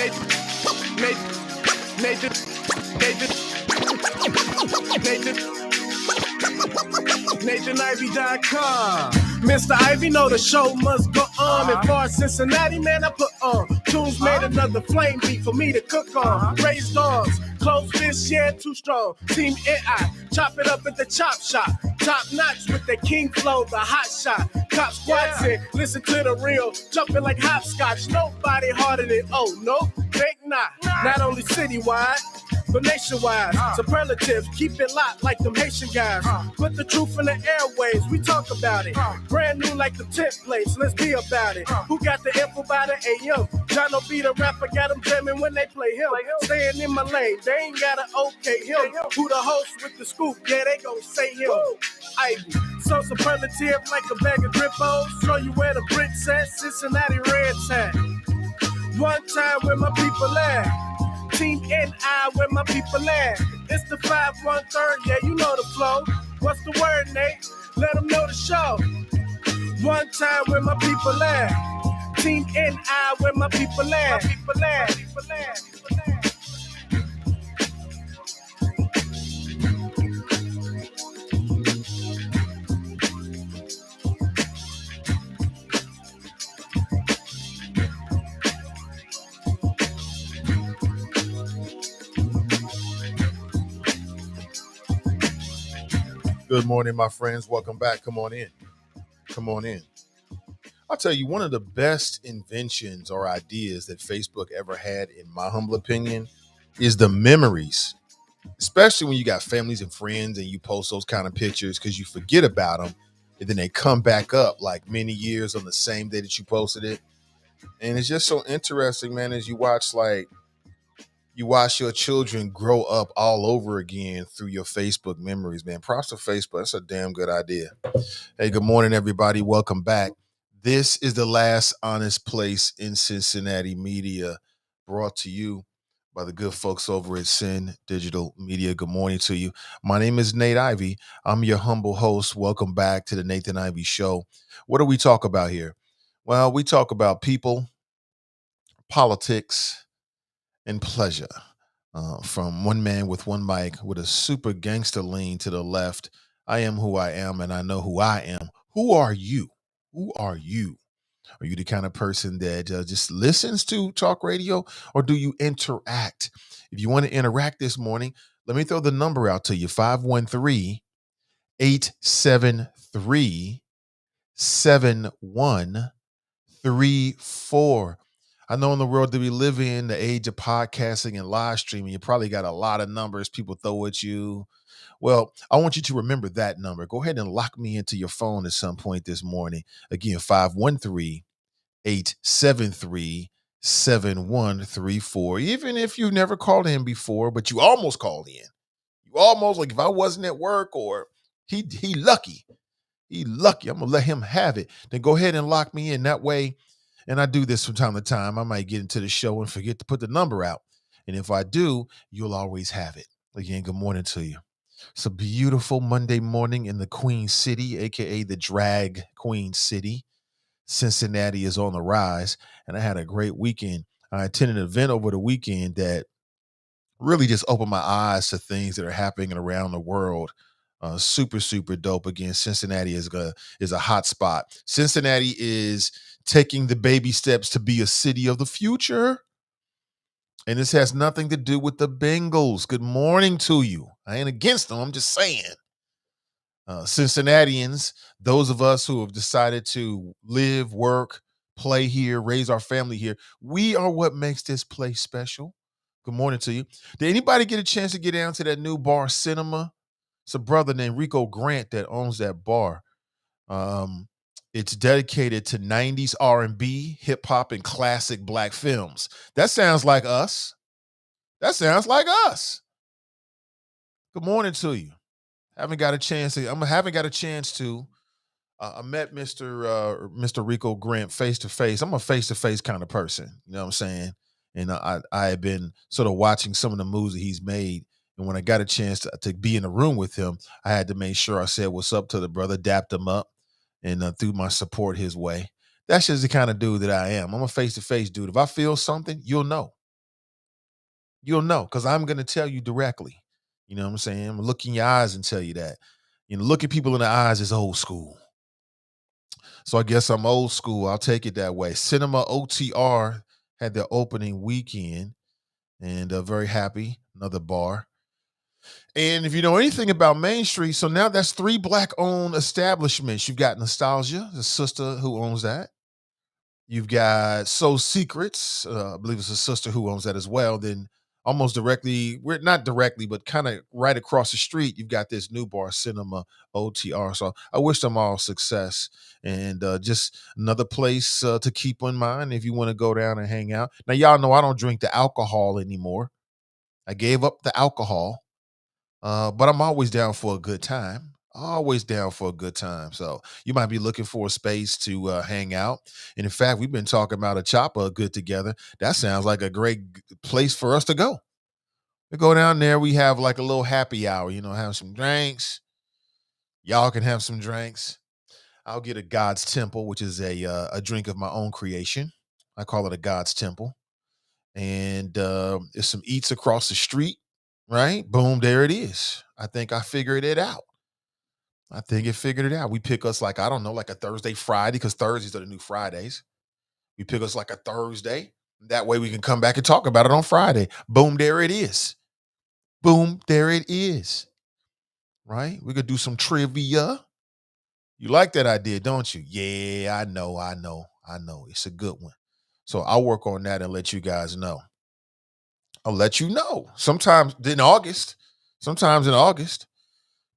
Nathan, Nathan, NathanIvey.com. Mr. Ivey know the show must go on. As far as Cincinnati, man, I put on. Tunes made another flame beat for me to cook on. Raised dogs, close fists, yeah, too strong. Team AI, chop it up at the chop shop. Top notch with the king flow, the hot shot. Cop squats in, listen to the real. Jumping like hopscotch, nobody harder than, oh, no, think not. Not only citywide, but nationwide. Superlatives, keep it locked like them Haitian guys. Put the truth in the airwaves, we talk about it. Brand new like the templates, let's be about it. Who got the info by the AM? Jono be the rapper, got them jamming when they play him. Staying in my lane, they ain't gotta okay him. Who the host with the scoop? Yeah, they gon' say him. Ivy, so superlative like a bag of drippos. Show you where the bricks at, Cincinnati Reds at. One time where my people at. Team NI where my people at. It's the 513, yeah, you know the flow. What's the word, Nate? Let them know the show. One time where my people at. Team NI where my people at. Good morning, my friends. Welcome back. Come on in. I'll tell you, one of the best inventions or ideas that Facebook ever had, in my humble opinion, is the memories, especially when you got families and friends and you post those kind of pictures because you forget about them and then they come back up like many years on the same day that you posted it. And it's just so interesting, man, as you watch your children grow up all over again through your Facebook memories, man. Props to Facebook. That's a damn good idea. Hey, good morning, everybody. Welcome back. This is the last honest place in Cincinnati media, brought to you by the good folks over at Sin Digital Media. Good morning to you. My name is Nate Ivey. I'm your humble host. Welcome back to the Nathan Ivey Show. What do we talk about here? Well, we talk about people, politics, and pleasure. From one man with one mic with a super gangster lean to the left. I am who I am, and I know who I am. Who are you? Who are you? Are you the kind of person that just listens to talk radio, or do you interact? If you want to interact this morning, let me throw the number out to you, 513-873-7134. I know in the world that we live in, the age of podcasting and live streaming, you probably got a lot of numbers people throw at you. Well, I want you to remember that number. Go ahead and lock me into your phone at some point this morning. Again, 513-873-7134. Even if you've never called in before, but you almost called in. You almost, like if I wasn't at work, or he lucky. He lucky. I'm going to let him have it. Then go ahead and lock me in that way. And I do this from time to time. I might get into the show and forget to put the number out. And if I do, you'll always have it. Again, good morning to you. It's a beautiful Monday morning in the Queen City, a.k.a. the Drag Queen City. Cincinnati is on the rise, and I had a great weekend. I attended an event over the weekend that really just opened my eyes to things that are happening around the world. Super, super dope. Again, Cincinnati is a hot spot. Cincinnati is taking the baby steps to be a city of the future. And this has nothing to do with the Bengals. Good morning to you. I ain't against them. I'm just saying. Cincinnatians, those of us who have decided to live, work, play here, raise our family here, we are what makes this place special. Good morning to you. Did anybody get a chance to get down to that new bar, Cinema? It's a brother named Rico Grant that owns that bar. It's dedicated to 90s R&B, hip hop, and classic black films. That sounds like us. Good morning to you. I haven't got a chance to. I met Mr. Rico Grant face to face. I'm a face to face kind of person. You know what I'm saying? And I had been sort of watching some of the moves that he's made. And when I got a chance to be in the room with him, I had to make sure I said what's up to the brother, dapped him up, and threw my support his way. That's just the kind of dude that I am. I'm a face-to-face dude. If I feel something, you'll know. You'll know because I'm going to tell you directly. You know what I'm saying? I'm gonna look in your eyes and tell you that. Looking people in the eyes is old school. So I guess I'm old school. I'll take it that way. Cinema OTR had their opening weekend, and very happy. Another bar. And if you know anything about Main Street, so now that's 3 Black-owned establishments. You've got Nostalgia, the sister who owns that. You've got Soul Secrets. I believe it's a sister who owns that as well. Then almost directly, we're not directly, but kind of right across the street, you've got this new bar, Cinema OTR. So I wish them all success and just another place to keep in mind if you want to go down and hang out. Now, y'all know I don't drink the alcohol anymore. I gave up the alcohol, but I'm always down for a good time. Always down for a good time. So you might be looking for a space to hang out. And in fact, we've been talking about a chopper good together. That sounds like a great place for us to go. We go down there. We have like a little happy hour. Have some drinks. Y'all can have some drinks. I'll get a God's Temple, which is a drink of my own creation. I call it a God's Temple. And there's some eats across the street. Right? Boom, there it is. I think I figured it out. I think it figured it out. We pick us like, I don't know, like a Thursday, Friday, because Thursdays are the new Fridays. We pick us like a Thursday. That way we can come back and talk about it on Friday. Boom, there it is. Boom, there it is. Right? We could do some trivia. You like that idea, don't you? Yeah, I know. It's a good one. So I'll work on that and let you guys know. I'll let you know. Sometimes in August,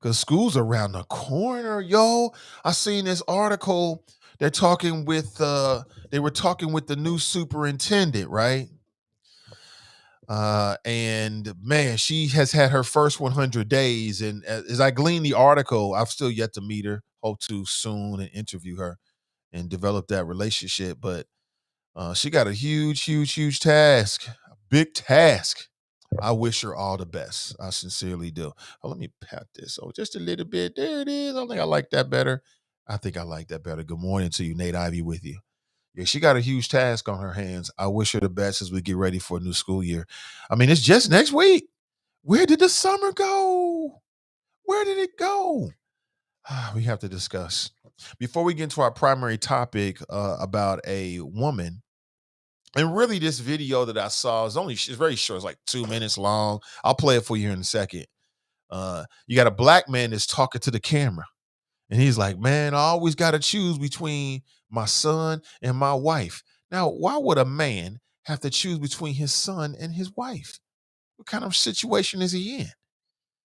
because school's around the corner, yo. I seen this article. They're talking with they were talking with the new superintendent, right? And man, she has had her first 100 days. And as I glean the article, I've still yet to meet her. Hope to soon and interview her and develop that relationship. But she got a huge task, a big task. I wish her all the best. I sincerely do. Oh, let me pat this. Oh, just a little bit. There it is. I think I like that better. Good morning to you, Nate Ivey with you. Yeah, she got a huge task on her hands. I wish her the best as we get ready for a new school year. I mean, it's just next week. Where did the summer go? Where did it go? We have to discuss. Before we get into our primary topic about a woman, and really, this video that I saw it's very short. It's like 2 minutes long. I'll play it for you in a second. You got a black man that's talking to the camera, and he's like, "Man, I always got to choose between my son and my wife." Now, why would a man have to choose between his son and his wife? What kind of situation is he in?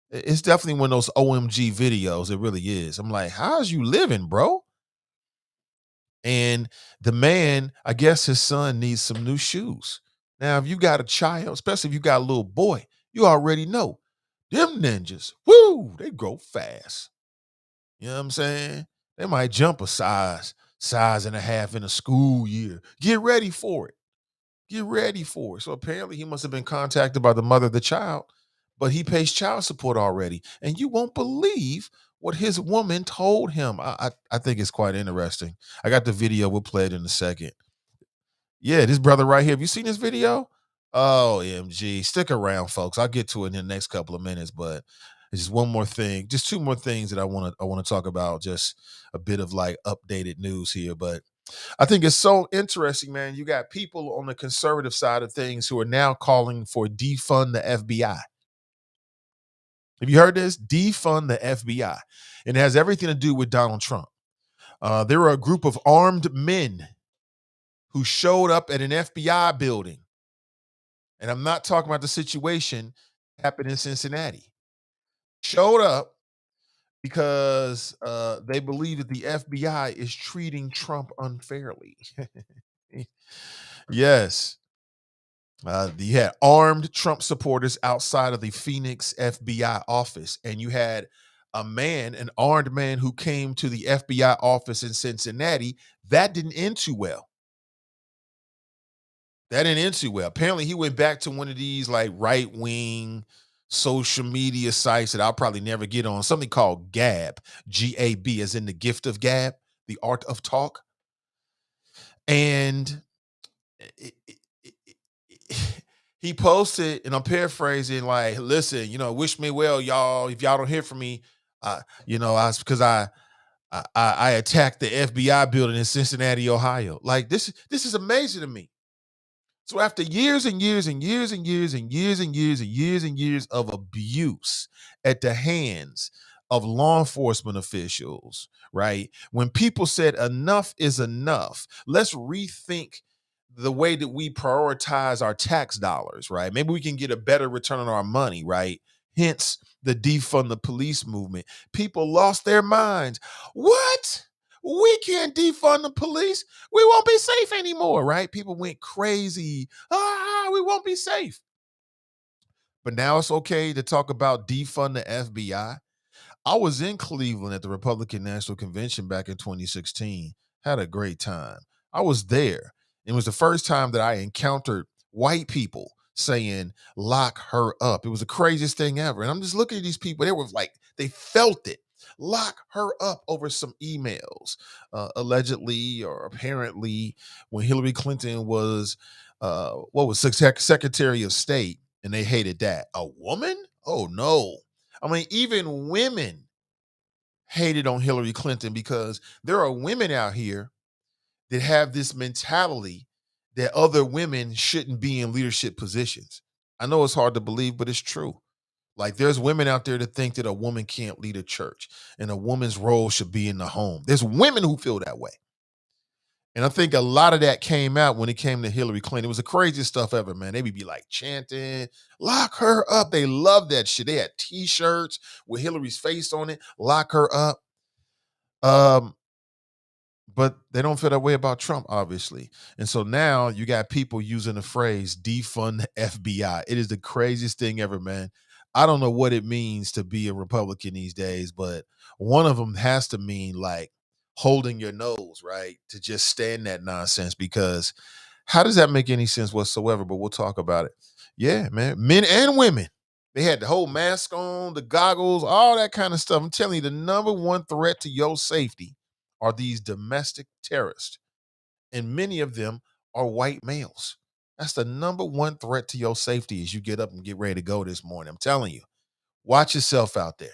It's definitely one of those OMG videos. It really is. I'm like, how's you living, bro? And the man, I guess his son needs some new shoes. Now, if you got a child, especially if you got a little boy, you already know them ninjas, woo, they grow fast. You know what I'm saying? They might jump a size and a half in a school year. Get ready for it. Get ready for it. So apparently he must have been contacted by the mother of the child, but he pays child support already. And you won't believe what his woman told him. I think it's quite interesting. I got the video. We'll play it in a second. Yeah, this brother right here. Have you seen this video? Oh, MG. Stick around, folks. I'll get to it in the next couple of minutes, but it's just one more thing. Just 2 more things that I want to talk about. Just a bit of like updated news here. But I think it's so interesting, man. You got people on the conservative side of things who are now calling for defund the FBI. Have you heard this? Defund the FBI. And it has everything to do with Donald Trump. There were a group of armed men who showed up at an FBI building. And I'm not talking about the situation that happened in Cincinnati. Showed up because they believe that the FBI is treating Trump unfairly. Yes. You had armed Trump supporters outside of the Phoenix FBI office, and you had an armed man who came to the FBI office in Cincinnati. That didn't end too well. Apparently, he went back to one of these like right-wing social media sites that I'll probably never get on, something called Gab, Gab, as in the gift of gab, the art of talk. And He posted, and I'm paraphrasing, like, listen, wish me well, y'all. If y'all don't hear from me, because I attacked the FBI building in Cincinnati, Ohio. Like, this is amazing to me. So after years and years and years and years and years and years and years and years of abuse at the hands of law enforcement officials, right? When people said enough is enough, let's rethink the way that we prioritize our tax dollars, right? Maybe we can get a better return on our money, right? Hence the defund the police movement. People lost their minds. What? We can't defund the police. We won't be safe anymore, right? People went crazy. We won't be safe. But now it's okay to talk about defund the FBI. I was in Cleveland at the Republican National Convention back in 2016. Had a great time. I was there. It was the first time that I encountered white people saying, lock her up. It was the craziest thing ever. And I'm just looking at these people. They were like, they felt it. Lock her up over some emails. Allegedly or apparently, when Hillary Clinton was, Secretary of State, and they hated that. A woman? Oh, no. I mean, even women hated on Hillary Clinton because there are women out here that have this mentality that other women shouldn't be in leadership positions. I know it's hard to believe, but it's true. Like, there's women out there that think that a woman can't lead a church and a woman's role should be in the home. There's women who feel that way. And I think a lot of that came out when it came to Hillary Clinton. It was the craziest stuff ever, man. They would be like chanting, lock her up. They love that shit. They had T-shirts with Hillary's face on it, lock her up. But they don't feel that way about Trump, obviously. And so now you got people using the phrase defund the FBI. It is the craziest thing ever, man. I don't know what it means to be a Republican these days, but one of them has to mean like holding your nose, right? To just stand that nonsense, because how does that make any sense whatsoever? But we'll talk about it. Yeah, man. Men and women. They had the whole mask on, the goggles, all that kind of stuff. I'm telling you, the number one threat to your safety are these domestic terrorists. And many of them are white males. That's the number one threat to your safety as you get up and get ready to go this morning. I'm telling you, watch yourself out there.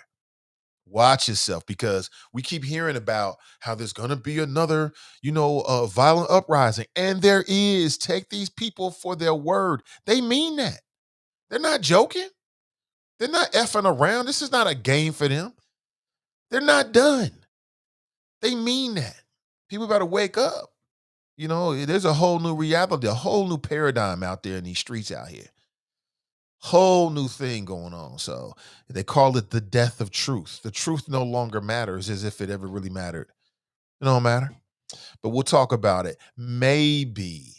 Watch yourself, because we keep hearing about how there's going to be another, violent uprising. And there is. Take these people for their word. They mean that. They're not joking. They're not effing around. This is not a game for them. They're not done. They mean that. People better wake up. There's a whole new reality, a whole new paradigm out there in these streets out here. Whole new thing going on. So they call it the death of truth. The truth no longer matters as if it ever really mattered. It don't matter. But we'll talk about it. Maybe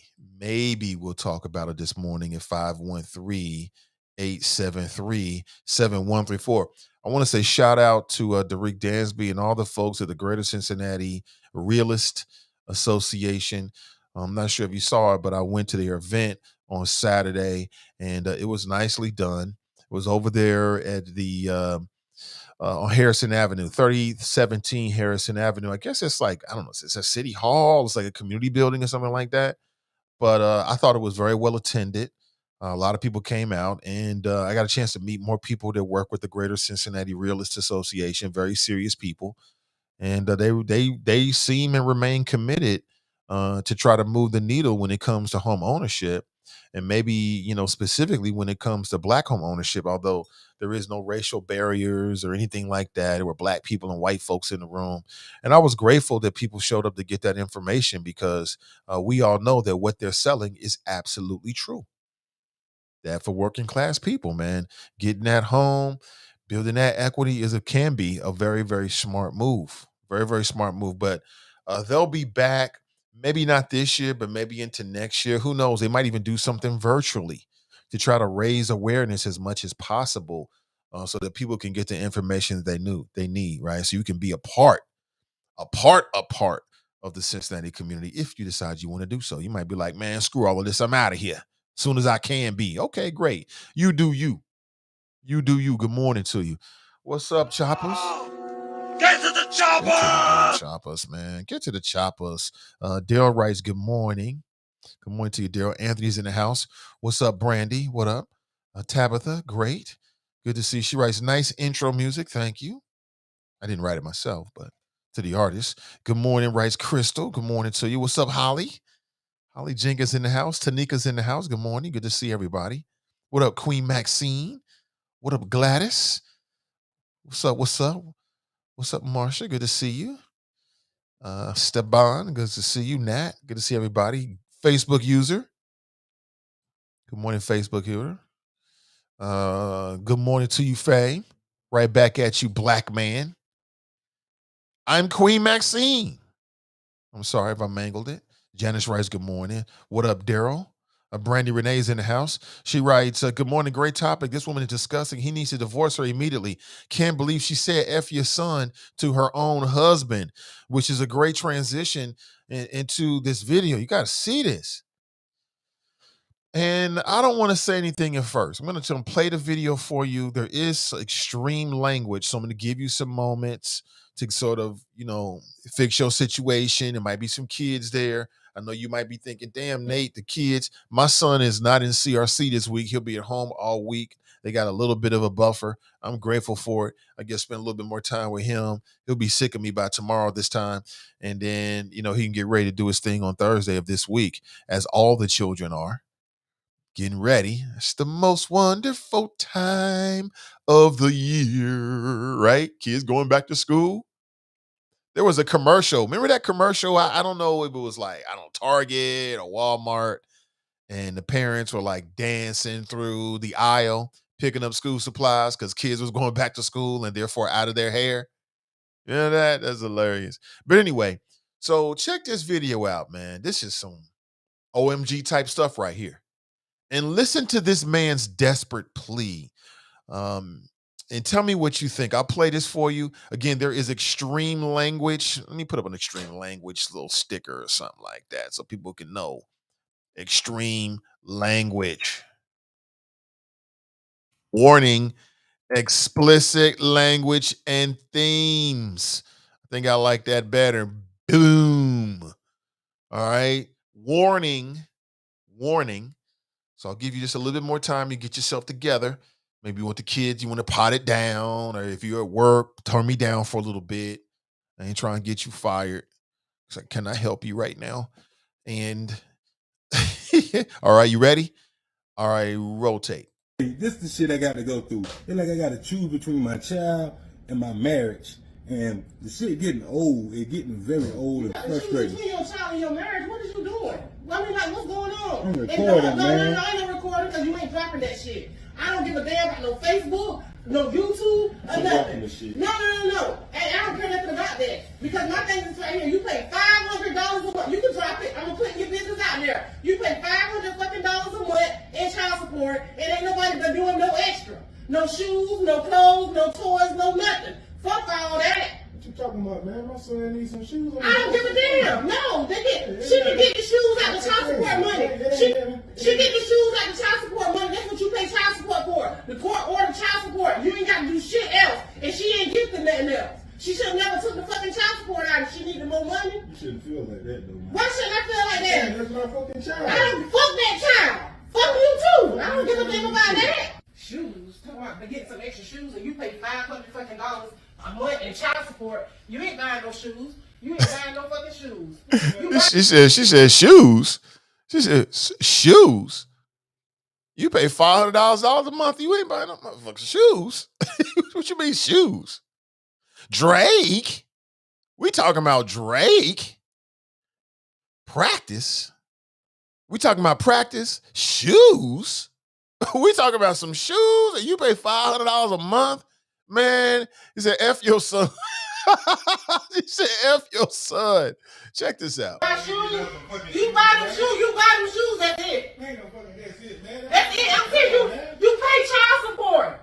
we'll talk about it this morning at 513-873-7134. I want to say shout out to Derek Dansby and all the folks at the Greater Cincinnati Realist Association. I'm not sure if you saw it, but I went to their event on Saturday, and it was nicely done. It was over there at the on Harrison Avenue, 3017 Harrison Avenue. I guess it's like, I don't know, it's a city hall. It's like a community building or something like that. But I thought it was very well attended. A lot of people came out, and I got a chance to meet more people that work with the Greater Cincinnati Realist Association, very serious people. And they seem and remain committed to try to move the needle when it comes to home ownership, and maybe specifically when it comes to Black home ownership. Although there is no racial barriers or anything like that, there were Black people and white folks in the room, and I was grateful that people showed up to get that information, because we all know that what they're selling is absolutely true. That for working class people, man, getting that home, building that equity can be a very, very smart move. Very, very smart move. But they'll be back, maybe not this year, but maybe into next year. Who knows? They might even do something virtually to try to raise awareness as much as possible, so that people can get the information that they need, right? So you can be a part of the Cincinnati community if you decide you want to do so. You might be like, man, screw all of this. I'm out of here soon as I can be. Okay, great. You do you. You do you. Good morning to you. What's up, choppers? Get to the choppers! Choppers, man. Get to the choppers. Daryl writes, good morning. Good morning to you, Daryl. Anthony's in the house. What's up, Brandy? What up? Tabitha, great. Good to see you. She writes nice intro music. Thank you. I didn't write it myself, but to the artist. Good morning, writes Crystal. Good morning to you. What's up, Holly? Holly Jenkins in the house. Tanika's in the house. Good morning. Good to see everybody. What up, Queen Maxine? What up, Gladys? What's up? What's up? What's up, Marsha? Good to see you. Steban, good to see you. Nat, good to see everybody. Facebook user. Good morning, Facebook user. Good morning to you, Faye. Right back at you, black man. I'm Queen Maxine. I'm sorry if I mangled it. Janice writes, good morning. What up, Daryl? Brandy Renee's in the house. She writes, good morning, great topic. This woman is discussing he needs to divorce her immediately. Can't believe she said F your son to her own husband, which is a great transition into this video. You got to see this. And I don't want to say anything at first. I'm going to play the video for you. There is extreme language, so I'm going to give you some moments to sort of, fix your situation. There might be some kids there. I know you might be thinking, damn, Nate, the kids. My son is not in CRC this week. He'll be at home all week. They got a little bit of a buffer. I'm grateful for it. I get to spend a little bit more time with him. He'll be sick of me by tomorrow this time. And then, he can get ready to do his thing on Thursday of this week, as all the children are. Getting ready. It's the most wonderful time of the year, right? Kids going back to school. There was a commercial. Remember that commercial? I don't know if it was like, Target or Walmart. And the parents were like dancing through the aisle, picking up school supplies because kids was going back to school and therefore out of their hair. That's hilarious. But anyway, so check this video out, man. This is some OMG type stuff right here. And listen to this man's desperate plea. And tell me what you think. I'll play this for you. Again, there is extreme language. Let me put up an extreme language little sticker or something like that so people can know. Extreme language. Warning, explicit language and themes. I think I like that better. Boom. All right. Warning. So I'll give you just a little bit more time to get yourself together. Maybe you want the kids, you want to pot it down, or if you're at work, turn me down for a little bit. I ain't trying to get you fired. It's like, can I help you right now? And all right, you ready? All right, rotate. This is the shit I got to go through. It's like I got to choose between my child and my marriage. And the shit getting old. It's getting very old and frustrating. Between your child and your marriage, what is you doing? I mean, like, what's going on? I'm recording, man. No, I ain't no recording because you ain't dropping that shit. I don't give a damn about no Facebook, no YouTube, or nothing. No. And I don't care nothing about that. Because my thing is right here, you pay $500 a month. You can drop it. I'm going to put your business out there. You pay $500 fucking dollars a month in child support, and ain't nobody but doing no extra. No shoes, no clothes, no toys, no nothing. Fuck all that. What you talking about, man? My son needs some shoes. I don't give a damn. No, she can get the shoes out of child support money. She get the shoes out of child support money. That's what you pay child support for. The court ordered child support. You ain't got to do shit else. And she ain't gifting nothing else. She should have never took the fucking child support out if she needed more money. You shouldn't feel like that, though, man. Why shouldn't I feel like that? That's my fucking child. I don't fuck that child. Fuck you too. I don't give a damn about that. Shoes. Talking about to get some extra shoes and you pay $500 fucking dollars a month in child support. You ain't buying no shoes. You ain't buying no fucking shoes. She said shoes. She said shoes. You pay $500 a month. You ain't buying no motherfucking shoes. What you mean shoes? Drake? We talking about Drake? Practice? We talking about practice? Shoes? We talking about some shoes and you pay $500 a month? Man, he said, F your son. He said, F your son. Check this out. You buy them shoes, that's it. Ain't no fucking that's it, man. That's it. I'm saying you pay child support.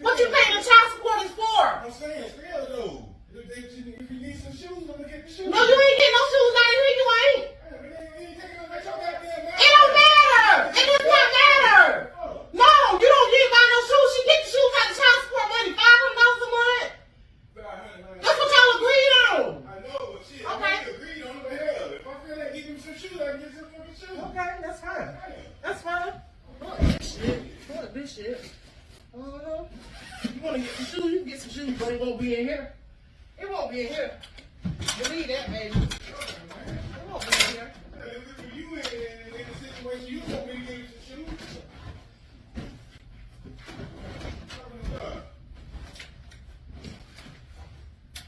What you paying the child support is for? I'm saying, still though. If you need some shoes, I'm gonna get the shoes. No, you ain't getting no shoes out of here. You ain't. It don't matter. It does not matter. No, you don't need to buy no shoes. She get the shoes out of child support money, $500 a month. That's what y'all agreed on. I know, but shit, Okay. I agreed on it, but hell, if I feel like getting some shoes, I can get some fucking shoes. Okay. but it won't be in here. It won't be in here. Believe that, baby. It won't be in here. You in a situation, you want me to get you some shoes?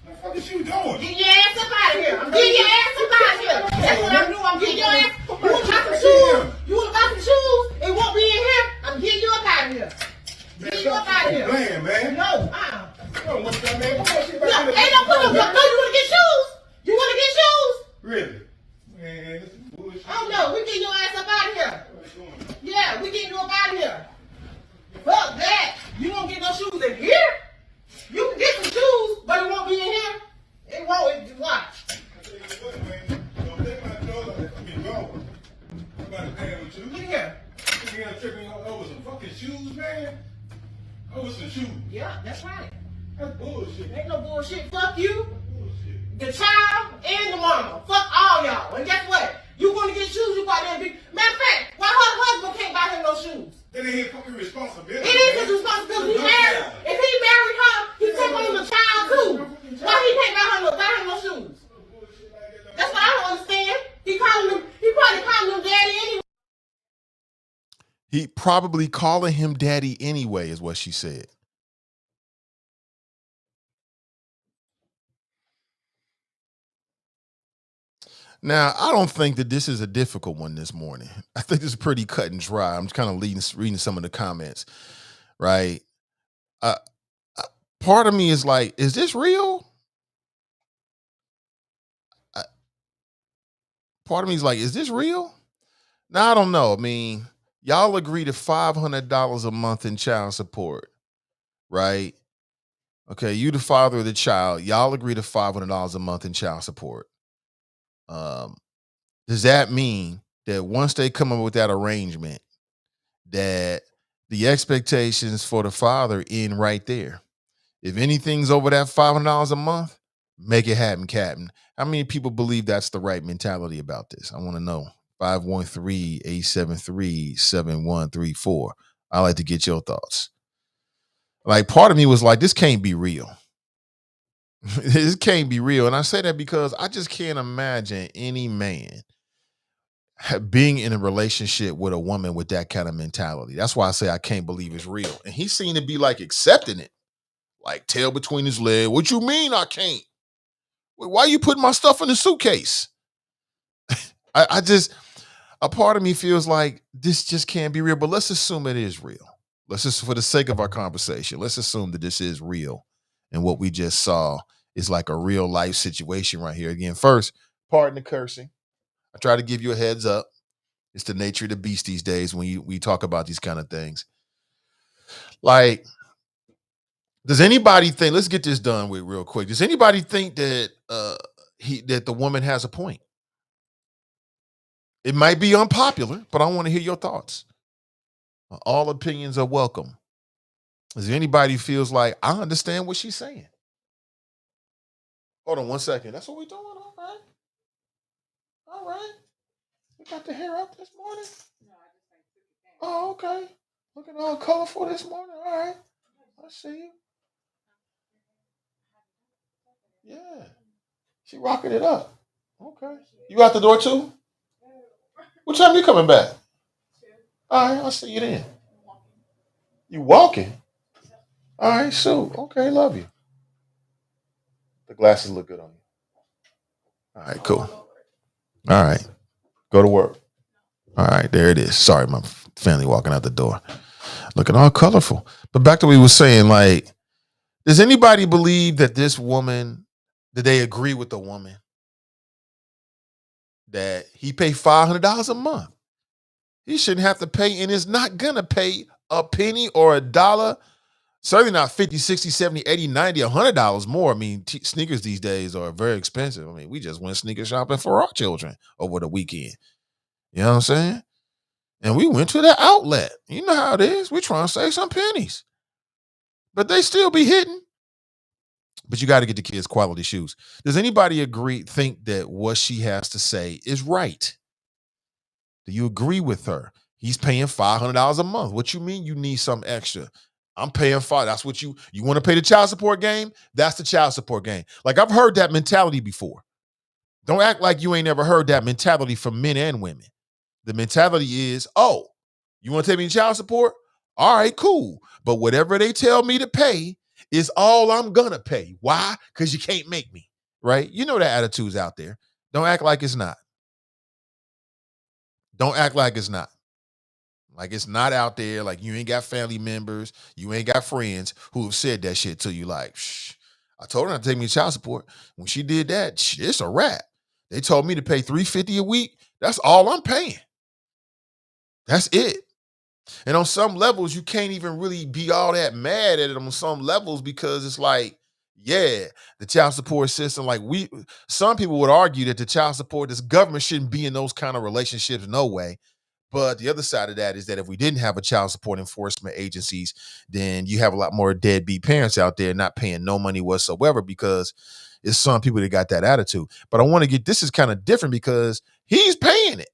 What the fuck is you doing? Get your ass up out of here. I'm getting your ass up out of here. That's what I'm doing. I'm getting your ass. You want to buy some shoes? You want to buy some shoes? It won't be in here. I'm getting you up out of here. Getting you up out of here. Playing, man. No, Yo, what's that, man? What shit No, back ain't no put no. No, you want to get shoes? You want to get shoes? Really? Man, this is bullshit. Oh no, we getting your ass up out of here. Yeah, we getting you up out of here. Fuck that. You won't get no shoes in here. You can get some shoes, but it won't be in here. It won't. Watch. I tell you what, man. Don't take my clothes off. I mean, go. I'm about to pay with you. Look here. You ain't tripping over some fucking shoes, man. Over some shoes. Yeah, that's right. That's bullshit. Ain't no bullshit. Fuck you, Bullshit. the child, and the mama. Fuck all y'all. And guess what? You want to get shoes, you got that big. Matter of fact, why her husband can't buy him no shoes? That ain't his fucking responsibility. It is his responsibility. He married. If he married her, he take on the child too. Why he can't buy him no shoes? That's what I don't understand. He probably calling him daddy anyway. He probably calling him daddy anyway, is what she said. Now, I don't think that this is a difficult one this morning. I think this is pretty cut and dry. I'm just kind of reading some of the comments, right? Part of me is like, is this real? Part of me is like, is this real? Now, I don't know. I mean, y'all agree to $500 a month in child support, right? Okay, you the father of the child. Y'all agree to $500 a month in child support. Does that mean that once they come up with that arrangement, that the expectations for the father end right there? If anything's over that $500 a month, make it happen, Captain. How many people believe that's the right mentality about this? I want to know. 513-873-7134. I like to get your thoughts. Like, part of me was like, this can't be real. This can't be real. And I say that because I just can't imagine any man being in a relationship with a woman with that kind of mentality. That's why I say I can't believe it's real. And he seemed to be like accepting it, like tail between his legs. What you mean I can't? Why you putting my stuff in the suitcase? I just, a part of me feels like this just can't be real, but let's assume it is real. Let's just, for the sake of our conversation, let's assume that this is real. And what we just saw is like a real life situation right here. Again, first, pardon the cursing. I try to give you a heads up. It's the nature of the beast these days when we talk about these kind of things. Like, does anybody think, let's get this done with real quick. Does anybody think that that the woman has a point? It might be unpopular, but I want to hear your thoughts. All opinions are welcome. Is there anybody who feels like, I understand what she's saying? Hold on 1 second. That's what we're doing? All right. All right. We got the hair up this morning? No, I just took it down. Oh, okay. Looking all colorful this morning. All right. I see you. Yeah. She rocking it up. Okay. You out the door too? What time you coming back? All right. I'll see you then. You walking? All right, so okay, love you. The glasses look good on you. All right, cool. All right, go to work. All right, there it is. Sorry, my family walking out the door, looking all colorful. But back to what we were saying, like, does anybody believe that this woman, did they agree with the woman that he paid $500 a month? He shouldn't have to pay, and is not gonna pay a penny or a dollar. Certainly not 50, 60, 70, 80, 90, $100 more. I mean, sneakers these days are very expensive. I mean, we just went sneaker shopping for our children over the weekend. You know what I'm saying? And we went to the outlet. You know how it is. We're trying to save some pennies. But they still be hitting. But you got to get the kids quality shoes. Does anybody think that what she has to say is right? Do you agree with her? He's paying $500 a month. What you mean you need some extra? I'm paying for. That's what you want to pay the child support game? That's the child support game. Like, I've heard that mentality before. Don't act like you ain't never heard that mentality from men and women. The mentality is, oh, you want to take me to child support? All right, cool. But whatever they tell me to pay is all I'm gonna pay. Why? Because you can't make me, right? You know that attitude's out there. Don't act like it's not. Don't act like it's not. Like, it's not out there. Like, you ain't got family members, you ain't got friends who have said that shit to you. Like, shh, I told her not to take me to child support. When she did that, it's a wrap. They told me to pay $350 a week. That's all I'm paying. That's it. And on some levels, you can't even really be all that mad at it on some levels, because it's like, yeah, the child support system, like, some people would argue that the child support, this government shouldn't be in those kind of relationships, no way. But the other side of that is that if we didn't have a child support enforcement agencies, then you have a lot more deadbeat parents out there not paying no money whatsoever, because it's some people that got that attitude. But I want to get, this is kind of different because he's paying it.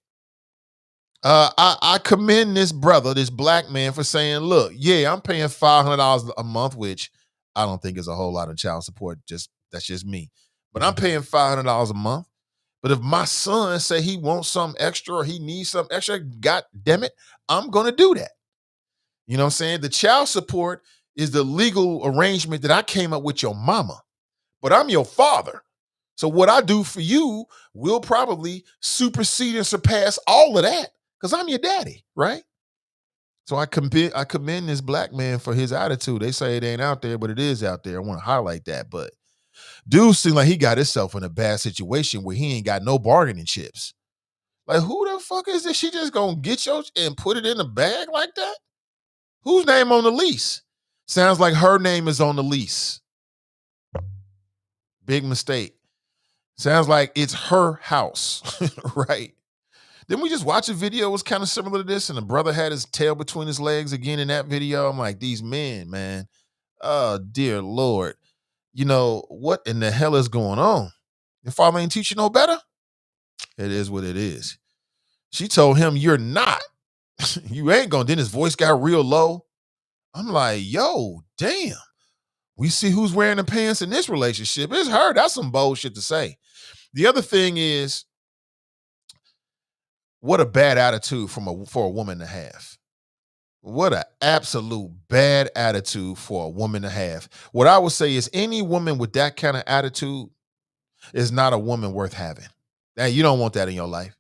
I commend this brother, this black man, for saying, look, yeah, I'm paying $500 a month, which I don't think is a whole lot of child support. That's just me. But I'm paying $500 a month. But if my son say he wants something extra or he needs something extra, God damn it, I'm going to do that. You know what I'm saying? The child support is the legal arrangement that I came up with your mama, but I'm your father. So what I do for you will probably supersede and surpass all of that, because I'm your daddy, right? So I commend this black man for his attitude. They say it ain't out there, but it is out there. I want to highlight that. But dude seemed like he got himself in a bad situation where he ain't got no bargaining chips. Like, who the fuck is this? She just gonna get yours and put it in a bag like that? Whose name on the lease? Sounds like her name is on the lease. Big mistake. Sounds like it's her house, right? Didn't we just watch a video? It was kind of similar to this, and the brother had his tail between his legs again in that video. I'm like, these men, man. Oh, dear Lord. You know, what in the hell is going on? Your father ain't teach you no better? It is what it is. She told him, you're not. You ain't gonna. Then his voice got real low. I'm like, yo, damn. We see who's wearing the pants in this relationship. It's her. That's some bullshit to say. The other thing is, what a bad attitude for a woman to have. What an absolute bad attitude for a woman to have. What I would say is, any woman with that kind of attitude is not a woman worth having. Now, you don't want that in your life.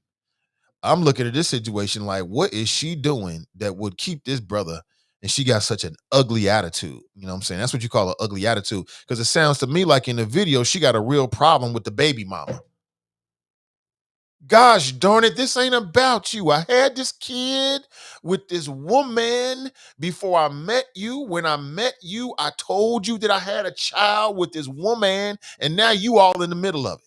I'm looking at this situation like, what is she doing that would keep this brother? And she got such an ugly attitude. You know what I'm saying? That's what you call an ugly attitude. Because it sounds to me like in the video, she got a real problem with the baby mama. Gosh darn it, this ain't about you. I had this kid with this woman before I met you. When I met you, I told you that I had a child with this woman, and now you all in the middle of it.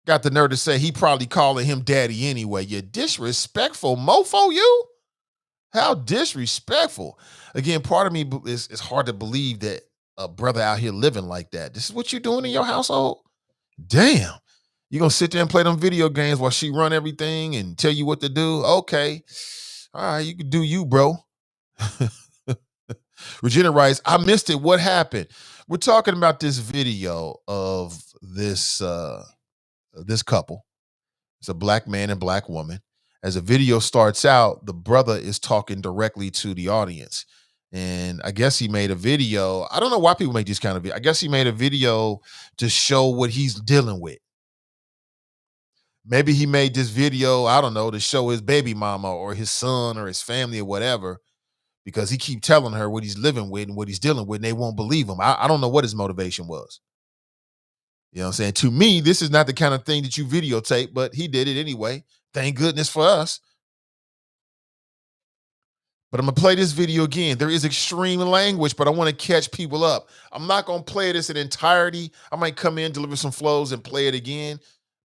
Got the nerve to say he probably calling him daddy anyway. You disrespectful mofo, you? How disrespectful. Again, part of me is hard to believe that a brother out here living like that. This is what you doing in your household? Damn. You gonna sit there and play them video games while she run everything and tell you what to do? Okay. All right, you can do you, bro. Regina writes, I missed it. What happened? We're talking about this video of this couple. It's a black man and black woman. As the video starts out, the brother is talking directly to the audience. And I guess he made a video. I don't know why people make these kind of videos. I guess he made a video to show what he's dealing with. Maybe he made this video, I don't know, to show his baby mama or his son or his family or whatever, because he keep telling her what he's living with and what he's dealing with, and they won't believe him. I don't know what his motivation was. You know what I'm saying? To me, this is not the kind of thing that you videotape, but he did it anyway. Thank goodness for us. But I'm going to play this video again. There is extreme language, but I want to catch people up. I'm not going to play this in entirety. I might come in, deliver some flows, and play it again.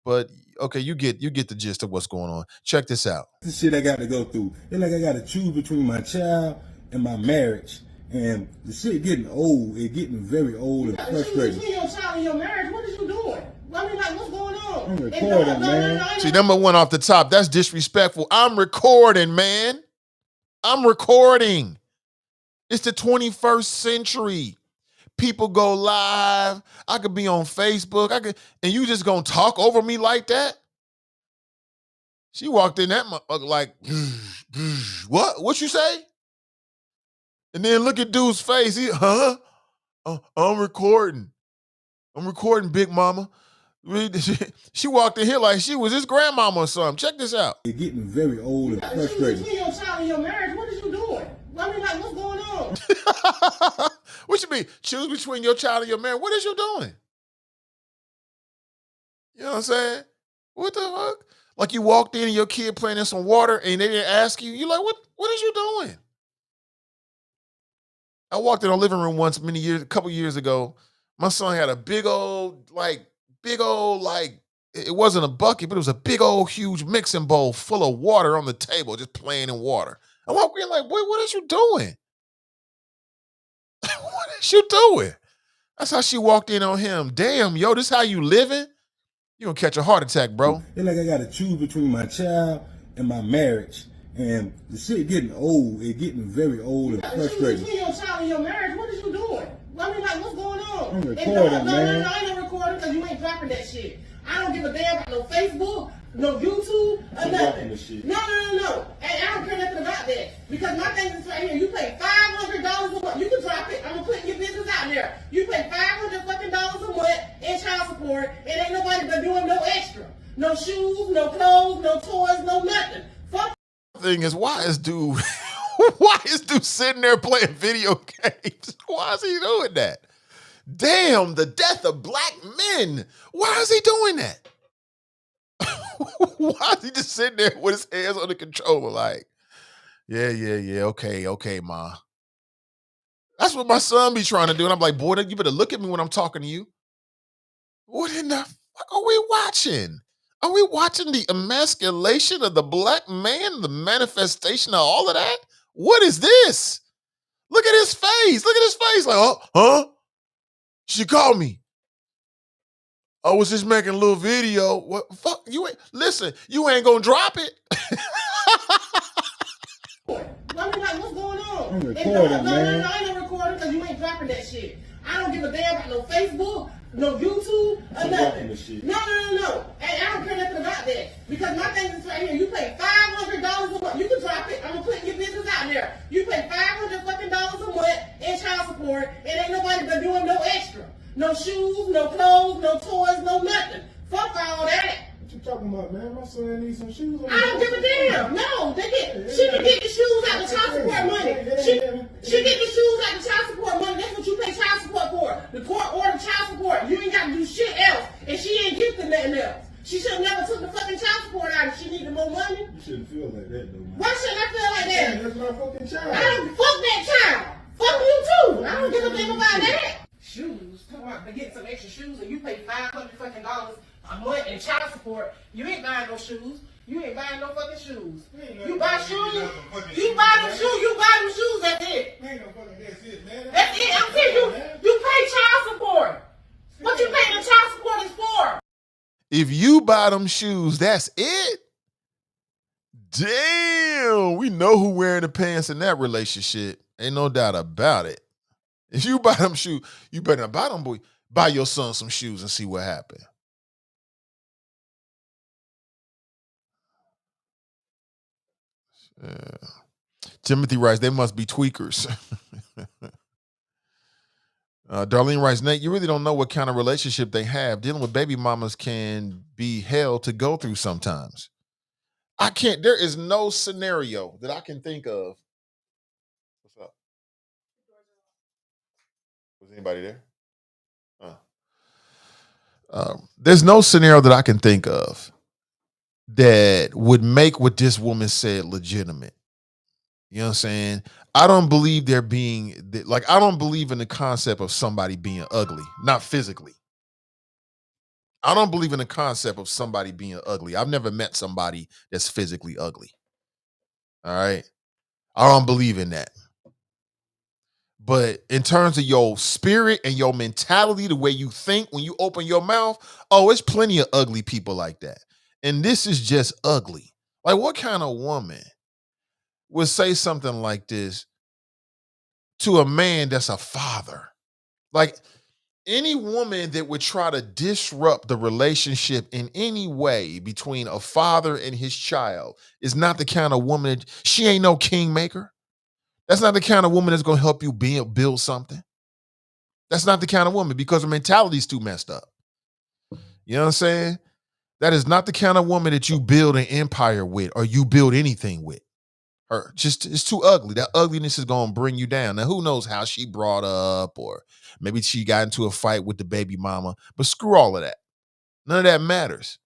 But, okay, you get the gist of what's going on. Check this out. This shit I got to go through. It's like I got to choose between my child and my marriage. And the shit getting old. It's getting very old and frustrating. Between your child and your marriage, what is you doing? I mean, like, what's going on? I'm recording, man. See, number one off the top, that's disrespectful. I'm recording, man. I'm recording. It's the 21st century. People go live. I could be on Facebook. And you just gonna talk over me like that? She walked in that motherfucker like, what? What you say? And then look at dude's face. I'm recording. I'm recording, big mama. She walked in here like she was his grandmama or something. Check this out. You're getting very old and frustrated. Between your child and your marriage, what is you doing? I mean, like, what's going on? What you mean? Choose between your child and your marriage. What is you doing? You know what I'm saying? What the fuck? Like you walked in and your kid playing in some water and they didn't ask you. You like, what is you doing? I walked in our living room once a couple years ago. My son had a big old, it wasn't a bucket, but it was a big old, huge mixing bowl full of water on the table, just playing in water. I walked in like, what is you doing? What is you doing? That's how she walked in on him. Damn, yo, this how you living? You gonna catch a heart attack, bro. It's like I gotta choose between my child and my marriage. And the shit getting old. It's getting very old and frustrating. Between your child and your marriage, what is you doing? I mean, like, what's going on? I'm recording, man. No, I ain't recording because you ain't dropping that shit. I don't give a damn about no Facebook, no YouTube, or nothing. No. And I don't care nothing about that. Because my thing is right here, you pay $500 a month. You can drop it. I'm going to put your business out there. You pay $500 fucking dollars a month in child support, and ain't nobody but doing no extra. No shoes, no clothes, no toys, no nothing. Fuck. Thing is, why is dude sitting there playing video games? Why is he doing that? Damn, the death of black men. Why is he doing that? Why is he just sitting there with his hands on the controller like, yeah, okay, ma. That's what my son be trying to do. And I'm like, boy, you better look at me when I'm talking to you. What in the fuck are we watching? Are we watching the emasculation of the black man, the manifestation of all of that? What is this? Look at his face. Look at his face. Like, huh? She called me. I was just making a little video. What fuck? You ain't listen, you ain't gonna drop it. I mean, like, what's going on? I'm recording, man. No, I ain't recording because you ain't dropping that shit. I don't give a damn about no Facebook, no YouTube, or nothing. No. And I don't care nothing about that. Because my thing is right here, you pay $500 a month. You can drop it. I'm going to put your business out there. You pay $500 fucking dollars a month in child support, and ain't nobody but doing no extra. No shoes, no clothes, no toys, no nothing. Fuck all that. What you talking about, man? My son needs some shoes. I don't give a damn. No, she can get the shoes out of child support money. She get the shoes out of child support money. That's what you pay child support for. The court ordered child support. You ain't got to do shit else. And she ain't gifting nothing else. She should have never took the fucking child support out if she needed more money. You shouldn't feel like that, though, man. Why shouldn't I feel like that? That's my fucking child. I don't fuck that child. Fuck you too. I don't give a damn about that. Shoes. Talking about to get some extra shoes and you pay $500 fucking dollars a month in child support. You ain't buying no shoes. You ain't buying no fucking shoes. You buy shoes. You buy them shoes. You buy them shoes. That's it. That's it, man. That's it. I'm saying you pay child support. What you pay the child support is for? If you buy them shoes, that's it? Damn, we know who wearing the pants in that relationship. Ain't no doubt about it. If you buy them shoes, you better buy them, boy. Buy your son some shoes and see what happens. Timothy writes, they must be tweakers. Darlene writes, Nate, you really don't know what kind of relationship they have. Dealing with baby mamas can be hell to go through sometimes. There is no scenario that I can think of. What's up? Was anybody there? There's no scenario that I can think of that would make what this woman said legitimate. You know what I'm saying? I don't believe I don't believe in the concept of somebody being ugly, not physically. I don't believe in the concept of somebody being ugly. I've never met somebody that's physically ugly. All right? I don't believe in that. But in terms of your spirit and your mentality, the way you think when you open your mouth, it's plenty of ugly people like that. And this is just ugly. Like, what kind of woman would say something like this to a man that's a father. Like any woman that would try to disrupt the relationship in any way between a father and his child is not the kind of woman she ain't no kingmaker. That's not the kind of woman that's going to help you build something. That's not the kind of woman because her mentality's too messed up. You know what I'm saying? That is not the kind of woman that you build an empire with or you build anything with. Her just it's too ugly. That ugliness is gonna bring you down. Now, who knows how she brought up, or maybe she got into a fight with the baby mama. But screw all of that. None of that matters.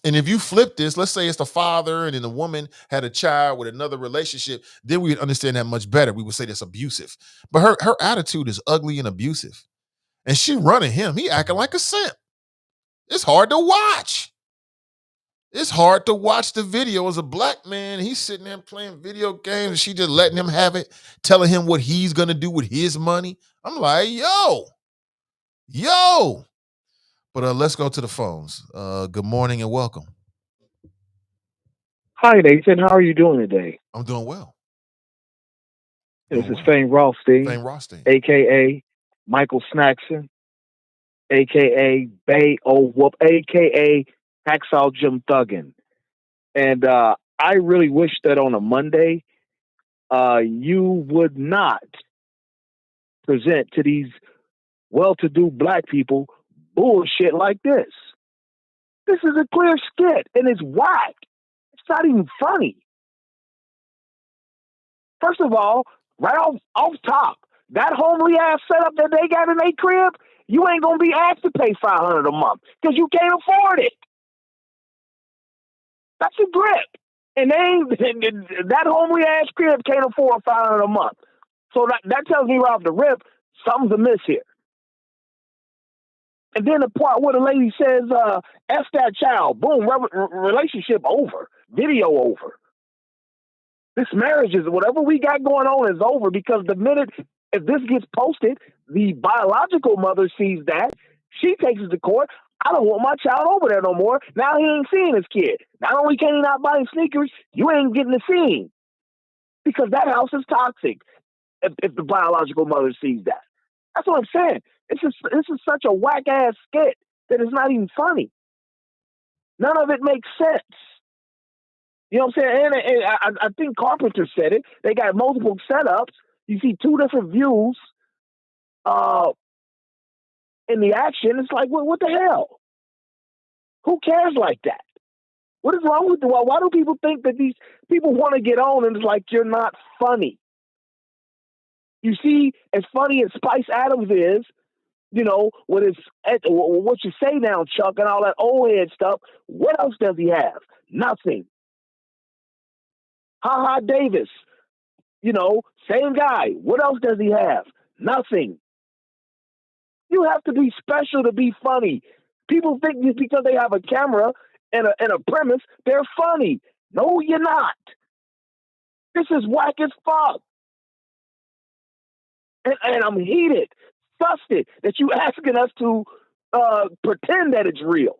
And if you flip this, let's say it's the father and then the woman had a child with another relationship, then we would understand that much better. We would say that's abusive. But her attitude is ugly and abusive. And she running him. He acting like a simp. It's hard to watch. It's hard to watch the video as a black man. He's sitting there playing video games and she just letting him have it, telling him what he's going to do with his money. I'm like, yo. But let's go to the phones. Good morning and welcome. Hi, Nathan. How are you doing today? I'm doing well. This is Fane Rothstein, Rothstein, a.k.a. Michael Snackson, a.k.a. Bay O Whoop, a.k.a. Hacksaw Jim Thuggin. And I really wish that on a Monday, you would not present to these well-to-do black people bullshit like this. This is a clear skit, and it's whack. It's not even funny. First of all, right off top, that homely ass setup that they got in their crib, you ain't gonna be asked to pay $500 a month because you can't afford it. That's a grip. And that homely ass crib can't afford $500 a month. So that tells me right off the rip, something's amiss here. And then the part where the lady says, F that child, boom, relationship over, video over. This marriage is, whatever we got going on is over because the minute, if this gets posted, the biological mother sees that, she takes it to court. I don't want my child over there no more. Now he ain't seeing his kid. Not only can he not buy him sneakers, you ain't getting to see him. Because that house is toxic if the biological mother sees that. That's what I'm saying. This is such a whack-ass skit that it's not even funny. None of it makes sense. You know what I'm saying? And I think Carpenter said it. They got multiple setups. You see two different views in the action. It's like, what the hell? Who cares like that? What is wrong with why do people think that these people want to get on and it's like you're not funny? You see, as funny as Spice Adams is, you know, with his what you say now, Chuck, and all that old head stuff, what else does he have? Nothing. Ha Ha Davis, you know, same guy. What else does he have? Nothing. You have to be special to be funny. People think just because they have a camera and a premise, they're funny. No, you're not. This is whack as fuck. And I'm heated, disgusted that you asking us to pretend that it's real.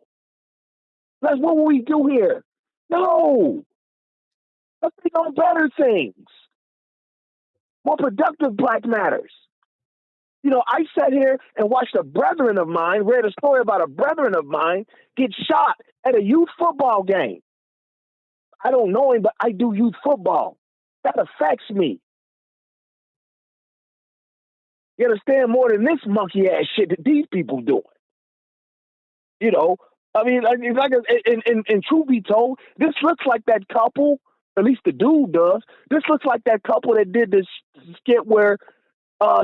That's what we do here. No. Let's think on better things. More productive Black Matters. You know, I sat here and watched a brethren of mine, read a story about a brethren of mine get shot at a youth football game. I don't know him, but I do youth football. That affects me. You understand, more than this monkey ass shit that these people doing. You know, I mean, and truth be told, this looks like that couple, at least the dude does. This looks like that couple that did this skit where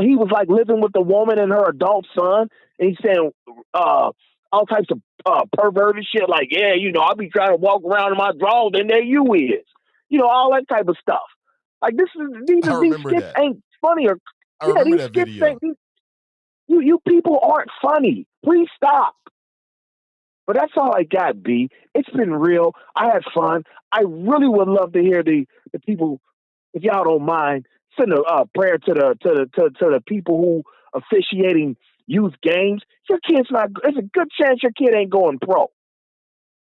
he was like living with the woman and her adult son, and he's saying all types of perverted shit like, yeah, you know, I'll be trying to walk around in my drawers, and there you is. You know, all that type of stuff. Like these skits ain't funny or I remember that video. You people aren't funny. Please stop. But that's all I got, B. It's been real. I had fun. I really would love to hear the people, if y'all don't mind, send a prayer to the people who officiating youth games. Your kid's not. There's a good chance your kid ain't going pro,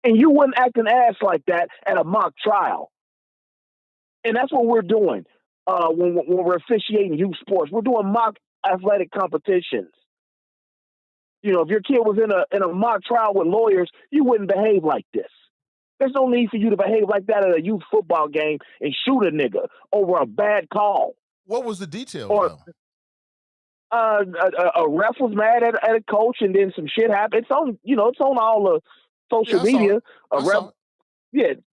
and you wouldn't act an ass like that at a mock trial. And that's what we're doing when we're officiating youth sports. We're doing mock athletic competitions. You know, if your kid was in a mock trial with lawyers, you wouldn't behave like this. There's no need for you to behave like that at a youth football game and shoot a nigga over a bad call. What was the details, Or though? a ref was mad at a coach, and then some shit happened. It's on, it's on all the social media.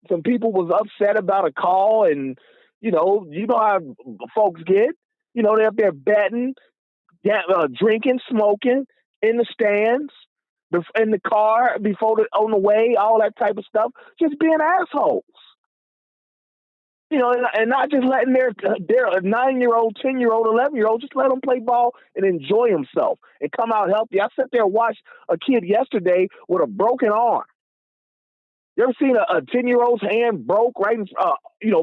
Some people was upset about a call, and you know how folks get. They're up there betting, drinking, smoking in the stands, in the car on the way, all that type of stuff. Just being assholes. And not just letting their 9-year-old, 10-year-old, 11-year-old just let them play ball and enjoy himself and come out healthy. I sat there and watched a kid yesterday with a broken arm. You ever seen a 10-year-old's hand broke right in,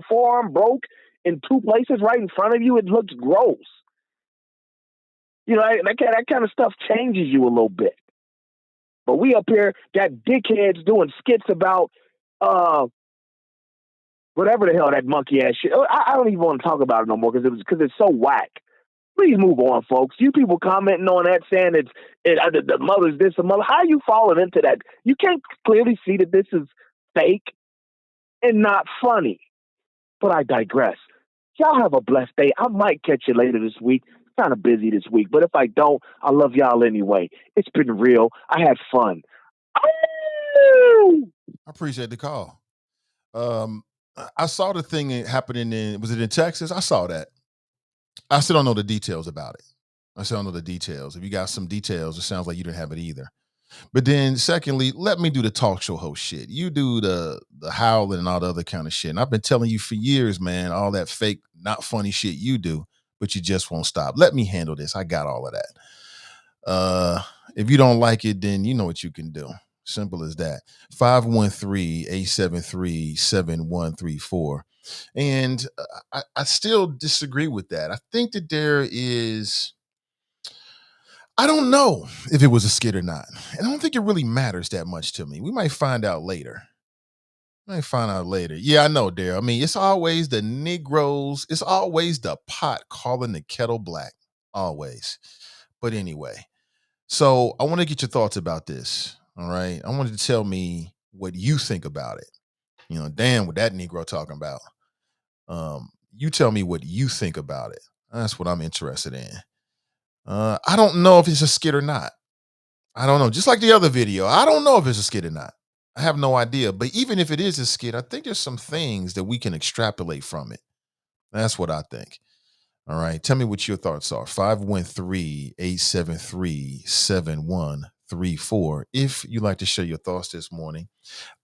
forearm broke in two places right in front of you? It looks gross. That kind of stuff changes you a little bit. But we up here got dickheads doing skits about whatever the hell that monkey ass shit. I don't even want to talk about it no more because it's so whack. Please move on, folks. You people commenting on that saying the mother's this, the mother. How are you falling into that? You can't clearly see that this is fake and not funny. But I digress. Y'all have a blessed day. I might catch you later this week. Kind of busy this week, but if I don't, I love y'all anyway. It's been real. I had fun. I appreciate the call. I saw the thing happening was it in Texas? I saw that. I still don't know the details about it. I still don't know the details. If you got some details, it sounds like you didn't have it either. But then secondly, let me do the talk show host shit. You do the howling and all the other kind of shit. And I've been telling you for years, man, all that fake, not funny shit you do, but you just won't stop. Let me handle this. I got all of that. If you don't like it, then you know what you can do. Simple as that. 513-873-7134. And I still disagree with that. I think that there is, I don't know if it was a skit or not. And I don't think it really matters that much to me. We might find out later. Yeah, I know, Dare. I mean, it's always the Negroes. It's always the pot calling the kettle black. Always. But anyway, so I want to get your thoughts about this. All right. I wanted to tell me what you think about it. Damn, what that Negro talking about. You tell me what you think about it. That's what I'm interested in. I don't know if it's a skit or not. I don't know. Just like the other video, I don't know if it's a skit or not. I have no idea. But even if it is a skit, I think there's some things that we can extrapolate from it. That's what I think. All right. Tell me what your thoughts are. 513-873-7134. If you'd like to share your thoughts this morning,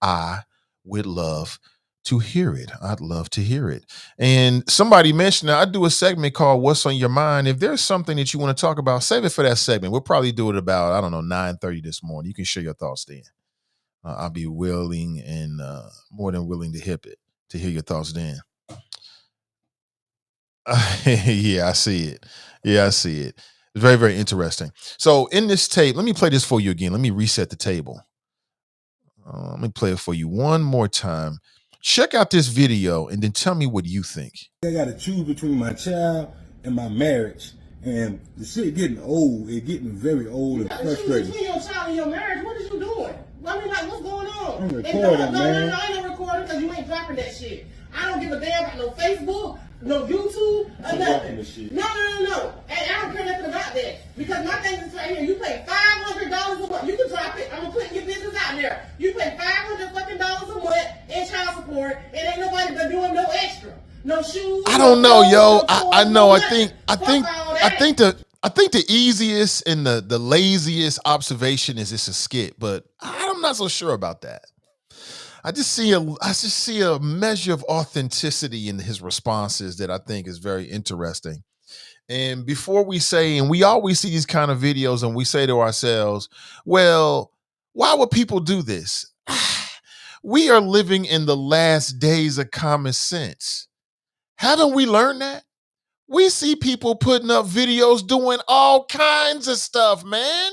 I would love to hear it. I'd love to hear it. And somebody mentioned that I do a segment called What's on Your Mind. If there's something that you want to talk about, save it for that segment. We'll probably do it about, 9:30 this morning. You can share your thoughts then. I'll be willing and more than willing to hear your thoughts then. Yeah, I see it. It's very, very interesting. So in this tape, let me play this for you again. Let me reset the table. Let me play it for you one more time. Check out this video and then tell me what you think. I got to choose between my child and my marriage. And the shit getting old. It's getting very old and frustrating. Between your child and your marriage, what is you doing? I mean, what's going on? I'm recording, man. No, I ain't no recording because you ain't dropping that shit. I don't give a damn about no Facebook, no YouTube, or nothing. No. And I don't care nothing about that. Because my thing is right here. You pay $500 a month. You can drop it. I'm going to put your business out there. You pay $500 fucking dollars a month in child support, and ain't nobody but doing no extra. No shoes. I don't know, yo. I know. I think the easiest and the laziest observation is it's a skit, but I'm not so sure about that. I just see a measure of authenticity in his responses that I think is very interesting. And before we say, and we always see these kind of videos and we say to ourselves, well, why would people do this? We are living in the last days of common sense. Haven't we learned that? We see people putting up videos doing all kinds of stuff, man.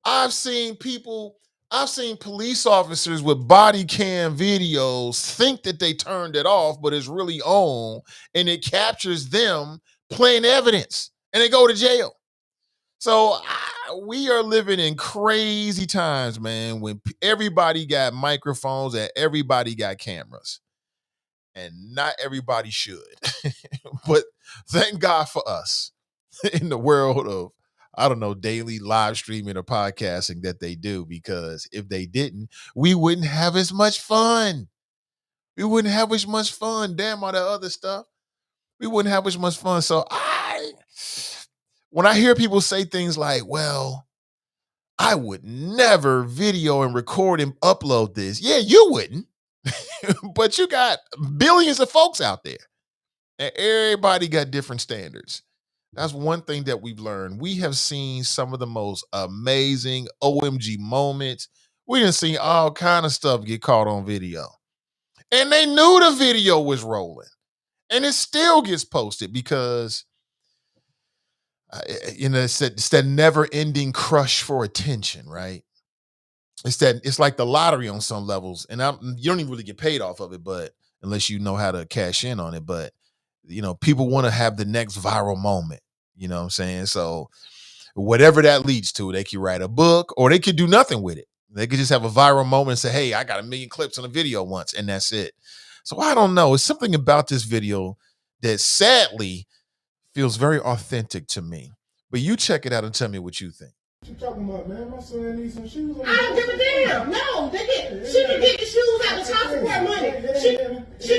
I've seen people I've seen police officers with body cam videos think that they turned it off, but it's really on, and it captures them playing evidence, and they go to jail. So we are living in crazy times, man, when everybody got microphones and everybody got cameras. And not everybody should. But thank God for us in the world of, I don't know, daily live streaming or podcasting that they do, because if they didn't, we wouldn't have as much fun. We wouldn't have as much fun. Damn all that other stuff. We wouldn't have as much fun. So when I hear people say things like, well, I would never video and record and upload this. Yeah, you wouldn't. But you got billions of folks out there. And everybody got different standards. That's one thing that we've learned. We have seen some of the most amazing OMG moments. We done seen all kind of stuff get caught on video. And they knew the video was rolling. And it still gets posted because, it's that never-ending crush for attention, right? It's like the lottery on some levels. And you don't even really get paid off of it, but unless you know how to cash in on it. But people want to have the next viral moment, you know what I'm saying? So whatever that leads to, they could write a book or they could do nothing with it. They could just have a viral moment and say, hey, I got 1 million clips on a video once, and that's it. So I don't know. It's something about this video that sadly feels very authentic to me. But you check it out and tell me what you think. What you talking about, man? My son needs some shoes. I don't give a damn. No, she can get the shoes out of child support money. She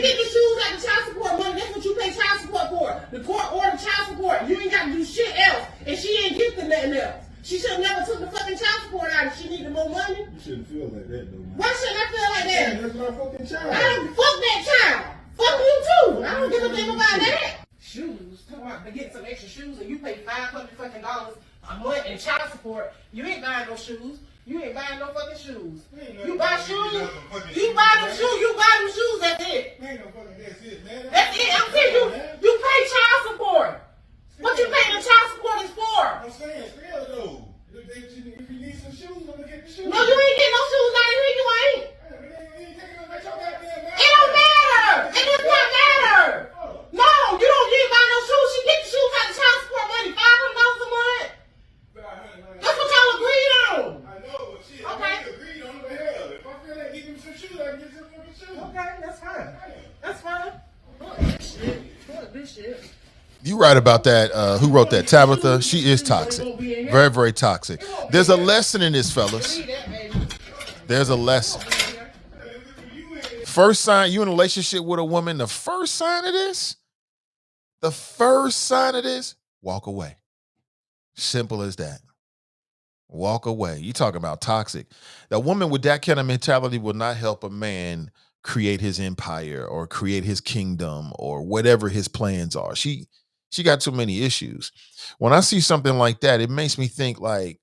get the shoes out of child support money. That's what you pay child support for. The court ordered child support. You ain't got to do shit else. And she ain't gifting nothing else. She should have never took the fucking child support out if she needed more money. You shouldn't feel like that, though, man. Why shouldn't I feel like that? That's my fucking child. I don't fuck that child. Fuck you too. I don't give a damn about that. Shoes. Talking about to get some extra shoes and you pay $500 fucking a month in child support. You ain't buying no shoes. You ain't buying no fucking shoes. You buy shoes. You buy them shoes. You buy them shoes. That's it. That's it, man. That's it. I'm saying you pay child support. What you pay the child support is for? I'm saying, still though. If you need some shoes, I'm gonna get the shoes. No, you ain't getting no shoes out of here. You ain't. It don't matter. It does not matter. No, you don't get buy no shoes. She get the shoes out of child support money. $500 a month. That's what y'all agreed on. I know, but shit. Okay. I agreed on the hell. If I feel like getting some shoes, I can get some fucking shoes. Okay, that's fine. That's fine. Fuck this shit. You right about that. Who wrote that? Tabitha. She is toxic. Very, very toxic. There's a lesson in this, fellas. There's a lesson. First sign you in a relationship with a woman, the first sign of this, walk away. Simple as that. Walk away. You talking about toxic. The woman with that kind of mentality will not help a man create his empire or create his kingdom or whatever his plans are. She got too many issues. When I see something like that, it makes me think like,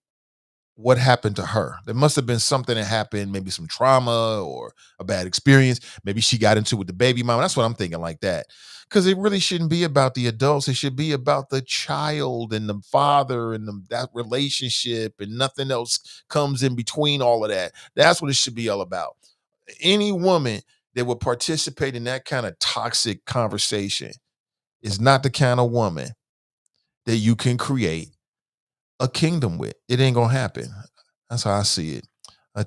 what happened to her? There must have been something that happened, maybe some trauma or a bad experience. Maybe she got into it with the baby mama. That's what I'm thinking like that. Because it really shouldn't be about the adults. It should be about the child and the father and that relationship, and nothing else comes in between all of that. That's what it should be all about. Any woman that would participate in that kind of toxic conversation is not the kind of woman that you can create a kingdom with. It ain't gonna happen. That's how I see it.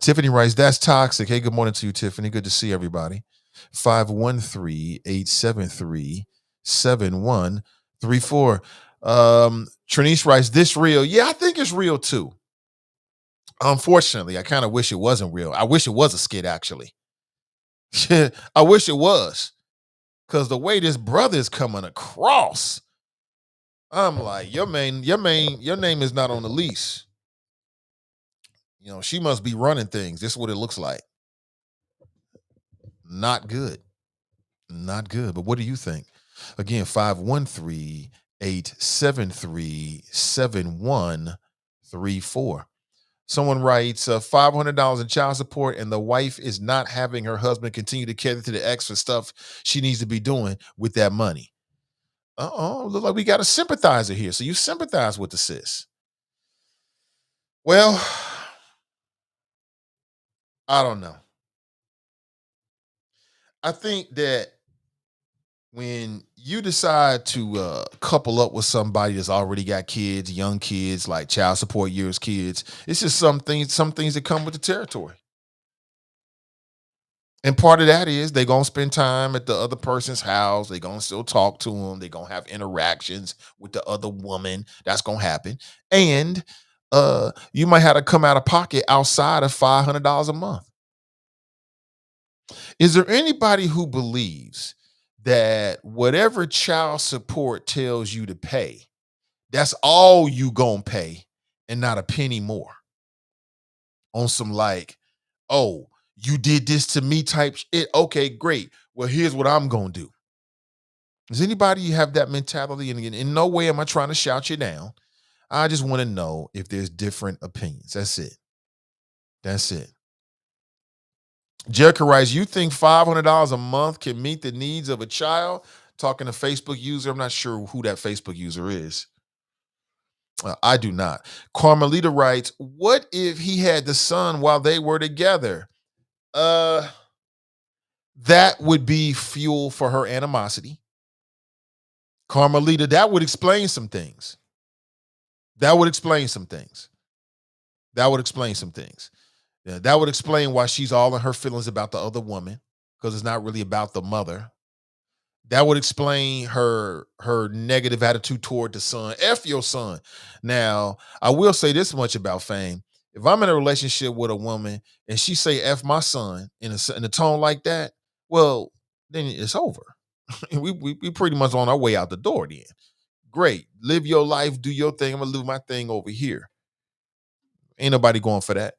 Tiffany writes, that's toxic. Hey, good morning to you, Tiffany. Good to see everybody. 513-873-7134. Trinice writes, this real? Yeah, I think it's real too. Unfortunately, I kind of wish it wasn't real. I wish it was a skit, actually. I wish it was. Because the way this brother is coming across, I'm like, your name is not on the lease. She must be running things. This is what it looks like. Not good. Not good. But what do you think? Again, 513-873-7134. Someone writes, $500 in child support, and the wife is not having her husband continue to cater to the extra stuff she needs to be doing with that money. Look like we got a sympathizer here. So you sympathize with the sis. Well, I don't know. I think that when you decide to couple up with somebody that's already got kids, young kids, like child support years kids, it's just some things that come with the territory. And part of that is they're gonna spend time at the other person's house. They're gonna still talk to them. They're gonna have interactions with the other woman. That's gonna happen. And you might have to come out of pocket outside of $500 a month. Is there anybody who believes that whatever child support tells you to pay, that's all you gonna pay and not a penny more? On some like, oh, you did this to me type shit. Okay, great. Well, here's what I'm gonna do. Does anybody have that mentality? And again, in no way am I trying to shout you down. I just want to know if there's different opinions. That's it. That's it. Jericho writes, you think $500 a month can meet the needs of a child? Talking to Facebook user. I'm not sure who that Facebook user is. I do not. Carmelita writes, what if he had the son while they were together? That would be fuel for her animosity. Carmelita, that would explain some things. That would explain some things. That would explain some things. Yeah, that would explain why she's all in her feelings about the other woman, because it's not really about the mother. That would explain her negative attitude toward the son. F your son. Now, I will say this much about Fame. If I'm in a relationship with a woman and she say F my son in a tone like that, well, then it's over. we pretty much on our way out the door then. Great. Live your life, do your thing. I'm going to live my thing over here. Ain't nobody going for that.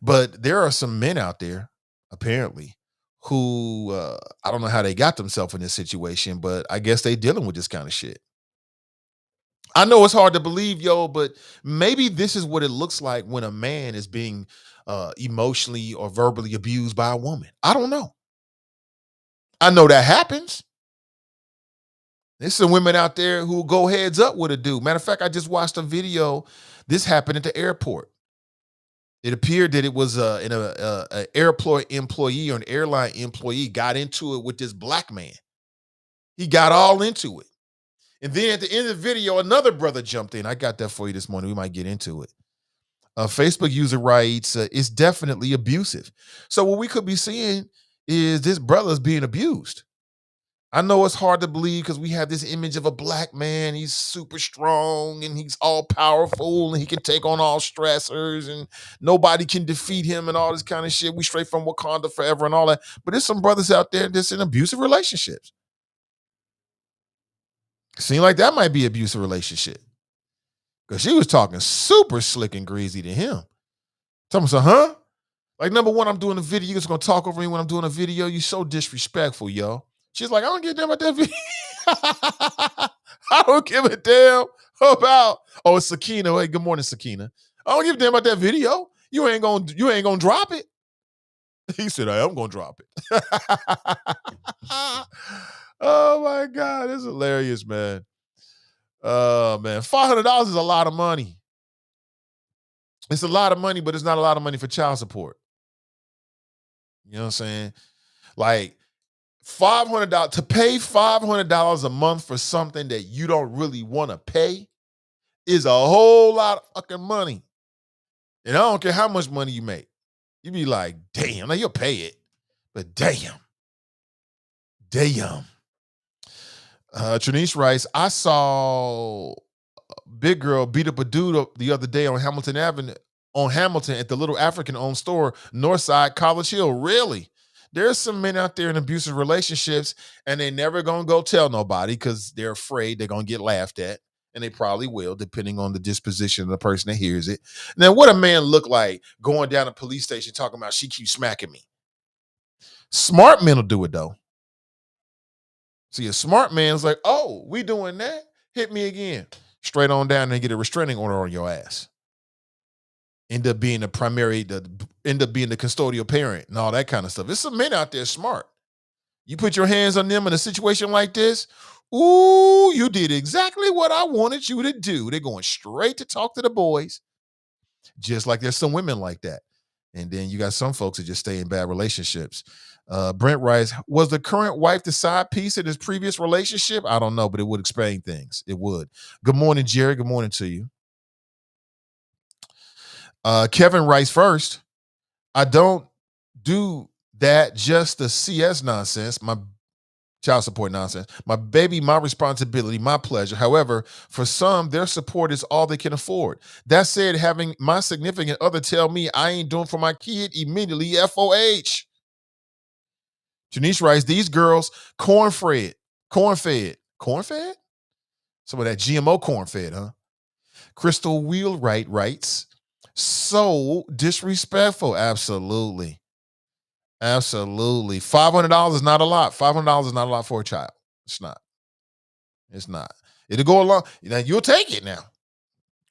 But there are some men out there, apparently, who I don't know how they got themselves in this situation, but I guess they dealing with this kind of shit. I know it's hard to believe, yo, but maybe this is what it looks like when a man is being emotionally or verbally abused by a woman. I don't know. I know that happens. There's some women out there who go heads up with a dude. Matter of fact, I just watched a video. This happened at the airport. It appeared that it was an airport employee or an airline employee got into it with this black man. He got all into it. And then at the end of the video, another brother jumped in. I got that for you this morning. We might get into it. A Facebook user writes, it's definitely abusive. So what we could be seeing is this brother's being abused. I know it's hard to believe because we have this image of a black man. He's super strong and he's all powerful and he can take on all stressors and nobody can defeat him and all this kind of shit. We straight from Wakanda forever and all that. But there's some brothers out there that's in abusive relationships. Seem like that might be an abusive relationship. Because she was talking super slick and greasy to him. Tell me, so, huh? Like, number one, I'm doing a video. You're just going to talk over me when I'm doing a video. You're so disrespectful, yo. She's like, I don't give a damn about that video. I don't give a damn about. Oh, it's Sakina. Hey, good morning, Sakina. I don't give a damn about that video. You ain't gonna drop it. He said, I am gonna drop it. Oh my God, it's hilarious, man. Man, $500 is a lot of money. It's a lot of money, but it's not a lot of money for child support. You know what I'm saying? Like, $500 to pay $500 a month for something that you don't really want to pay is a whole lot of fucking money. And I don't care how much money you make. You be like, damn, now you'll pay it, but damn. Trinice writes, I saw Big Girl beat up a dude the other day on Hamilton Avenue, at the little African-owned store, Northside College Hill. Really? There's some men out there in abusive relationships and they never gonna go tell nobody because they're afraid they're gonna get laughed at. And they probably will, depending on the disposition of the person that hears it. Now, what a man look like going down to a police station talking about she keeps smacking me? Smart men will do it, though. See, a smart man's like, oh, we doing that? Hit me again. Straight on down and get a restraining order on your ass. End up being the custodial parent and all that kind of stuff. There's some men out there smart. You put your hands on them in a situation like this, ooh, you did exactly what I wanted you to do. They're going straight to talk to the boys. Just like there's some women like that. And then you got some folks that just stay in bad relationships. Brent writes, was the current wife the side piece in his previous relationship? I don't know, but it would explain things. It would. Good morning, Jerry. Good morning to you. Kevin writes first, I don't do that, just the CS nonsense, my child support nonsense. My baby, my responsibility, my pleasure. However, for some, their support is all they can afford. That said, having my significant other tell me I ain't doing for my kid immediately, FOH. Janice writes, these girls, corn-fed. Some of that GMO corn-fed, huh? Crystal Wheelwright writes, so disrespectful. Absolutely. $500 is not a lot. $500 is not a lot for a child. It's not. It'll go along. Now, you'll take it now.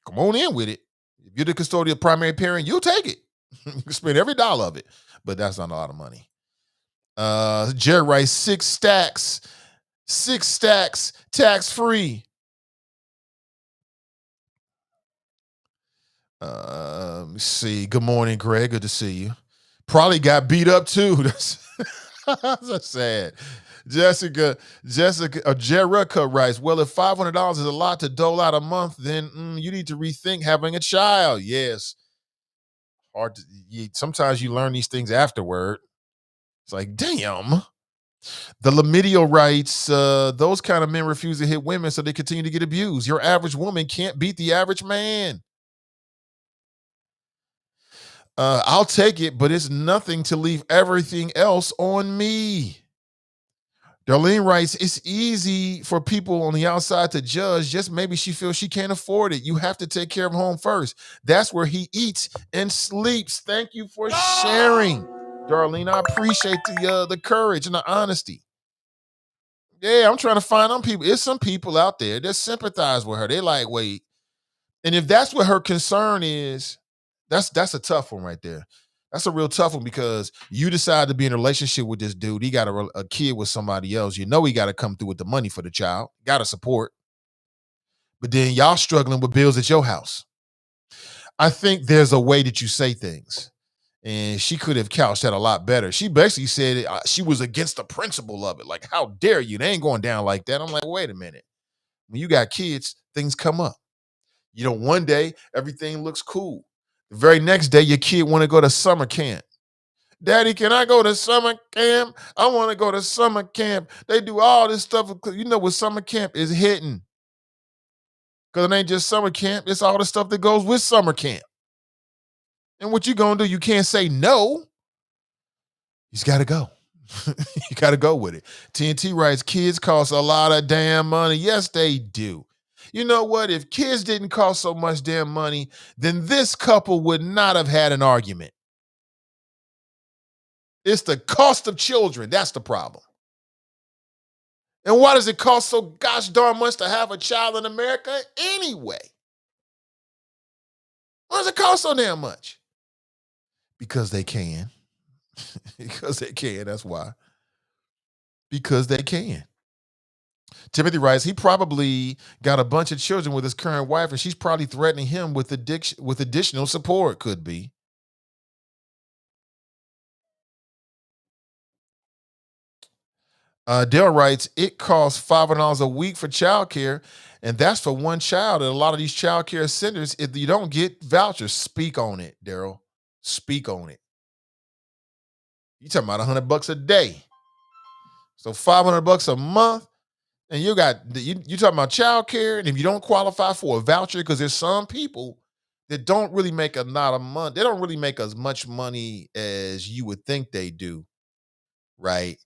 Come on in with it. If you're the custodial primary parent, you'll take it. You can spend every dollar of it. But that's not a lot of money. Jerry writes, 6 stacks, tax-free. Let me see. Good morning, Greg. Good to see you. Probably got beat up too. That's sad. Jerica writes, well, if $500 is a lot to dole out a month, then you need to rethink having a child. Yes. Sometimes you learn these things afterward. It's like, damn. The Lamidio writes, those kind of men refuse to hit women, so they continue to get abused. Your average woman can't beat the average man. I'll take it, but it's nothing to leave everything else on me. Darlene writes, it's easy for people on the outside to judge. Just maybe she feels she can't afford it. You have to take care of home first. That's where he eats and sleeps. Thank you for sharing, Darlene. I appreciate the courage and the honesty. Yeah, I'm trying to find them people. There's some people out there that sympathize with her. They like, wait. And if that's what her concern is, that's a tough one right there. That's a real tough one, because you decide to be in a relationship with this dude. He got a kid with somebody else. You know he got to come through with the money for the child. Got to support. But then y'all struggling with bills at your house. I think there's a way that you say things. And she could have couched that a lot better. She basically said she was against the principle of it. Like, how dare you? They ain't going down like that. I'm like, wait a minute. When you got kids, things come up. You know, one day, everything looks cool. The very next day, your kid want to go to summer camp. Daddy, can I go to summer camp? I want to go to summer camp. They do all this stuff. You know what summer camp is hitting. Because it ain't just summer camp. It's all the stuff that goes with summer camp. And what you going to do? You can't say no. You just got to go. You got to go with it. TNT writes, kids cost a lot of damn money. Yes, they do. You know what? If kids didn't cost so much damn money, then this couple would not have had an argument. It's the cost of children. That's the problem. And why does it cost so gosh darn much to have a child in America anyway? Why does it cost so damn much? Because they can. Because they can. That's why. Because they can. Timothy writes, he probably got a bunch of children with his current wife, and she's probably threatening him with additional support. Could be. Dale writes, it costs $500 a week for childcare, and that's for one child. And a lot of these childcare centers, if you don't get vouchers, speak on it, Daryl. Speak on it. You talking about $100 a day. So $500 a month. And you talking about childcare, and if you don't qualify for a voucher, because there's some people that don't really make a lot of money. They don't really make as much money as you would think they do, right?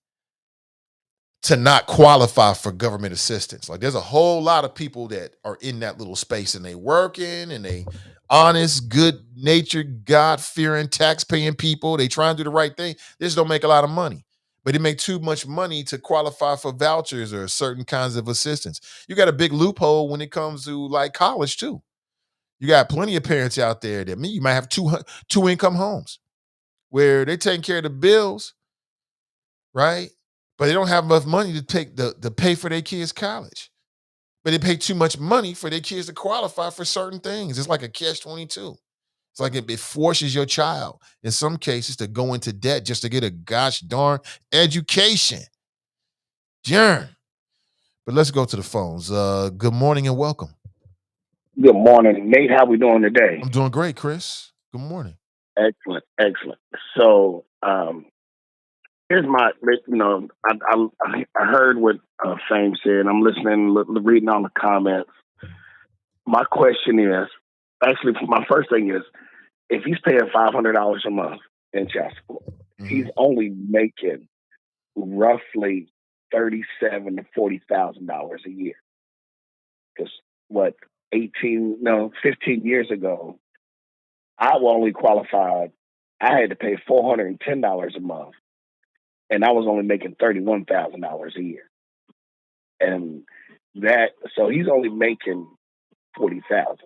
To not qualify for government assistance. Like, there's a whole lot of people that are in that little space, and they working, and they honest, good-natured, God-fearing, tax-paying people. They try and do the right thing. They just don't make a lot of money. But they make too much money to qualify for vouchers or certain kinds of assistance. You got a big loophole when it comes to like college too. You got plenty of parents out there that you might have two income homes where they're taking care of the bills, right? But they don't have enough money to pay for their kids' college. But they pay too much money for their kids to qualify for certain things. It's like a catch-22. It's like it forces your child, in some cases, to go into debt just to get a gosh darn education. Jern. But let's go to the phones. Good morning and welcome. Good morning, Nate. How we doing today? I'm doing great, Chris. Good morning. Excellent, excellent. So, here's my, I heard what Fame said. I'm listening, reading all the comments. My question is, actually, my first thing is, if he's paying $500 a month in child support, he's only making roughly $37,000 to $40,000 a year. Because 15 years ago, I only qualified. I had to pay $410 a month, and I was only making $31,000 a year. And so he's only making $40,000.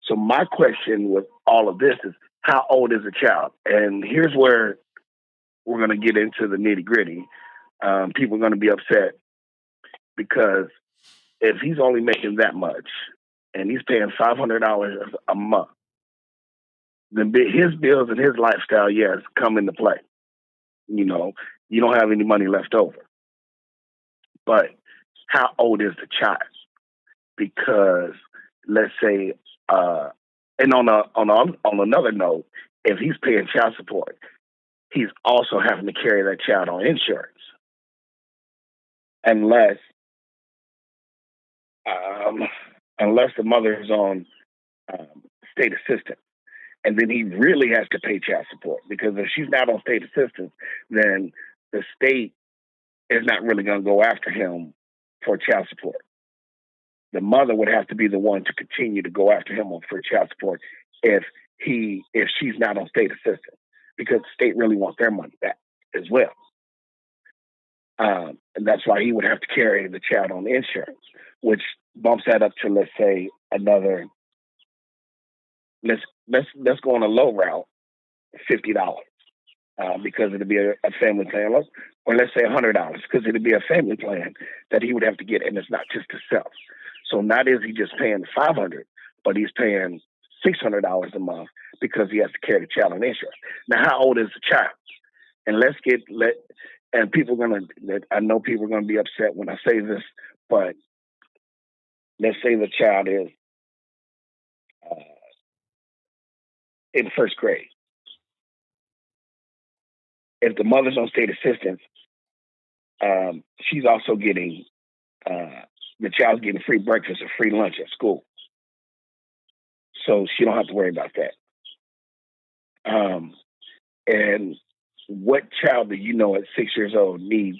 So my question with all of this is, how old is the child? And here's where we're going to get into the nitty gritty. People are going to be upset because if he's only making that much and he's paying $500 a month, then his bills and his lifestyle, yes, come into play. You don't have any money left over. But how old is the child? Because let's say, and on another note, if he's paying child support, he's also having to carry that child on insurance, unless the mother is on state assistance. And then he really has to pay child support, because if she's not on state assistance, then the state is not really going to go after him for child support. The mother would have to be the one to continue to go after him for child support if she's not on state assistance, because the state really wants their money back as well. And that's why he would have to carry the child on insurance, which bumps that up to, let's say, another. Let's go on a low route, $50, because it'd be a family plan, or let's say $100, because it'd be a family plan that he would have to get, and it's not just himself. So not is he just paying $500, but he's paying $600 a month because he has to carry the child on insurance. Now, how old is the child? And I know people are gonna be upset when I say this, but let's say the child is in first grade. If the mother's on state assistance, she's also getting, the child's getting free breakfast or free lunch at school. So she don't have to worry about that. And what child do you know at 6 years old needs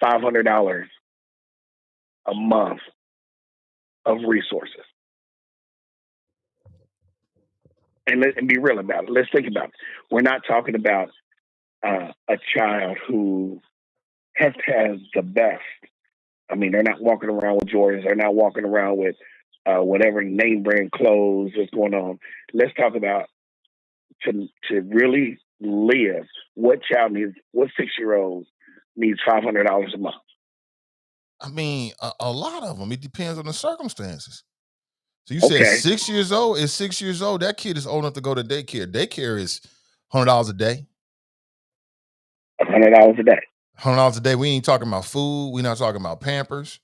$500 a month of resources? And be real about it. Let's think about it. We're not talking about a child who has the best. I mean, they're not walking around with Jordans. They're not walking around with whatever name brand clothes is going on. Let's talk about to really live. What 6-year-old needs $500 a month? I mean, a lot of them. It depends on the circumstances. So you said 6 years old. Is 6 years old? That kid is old enough to go to daycare. Daycare is $100 a day. $100 a day. $100 a day. We ain't talking about food. We're not talking about Pampers.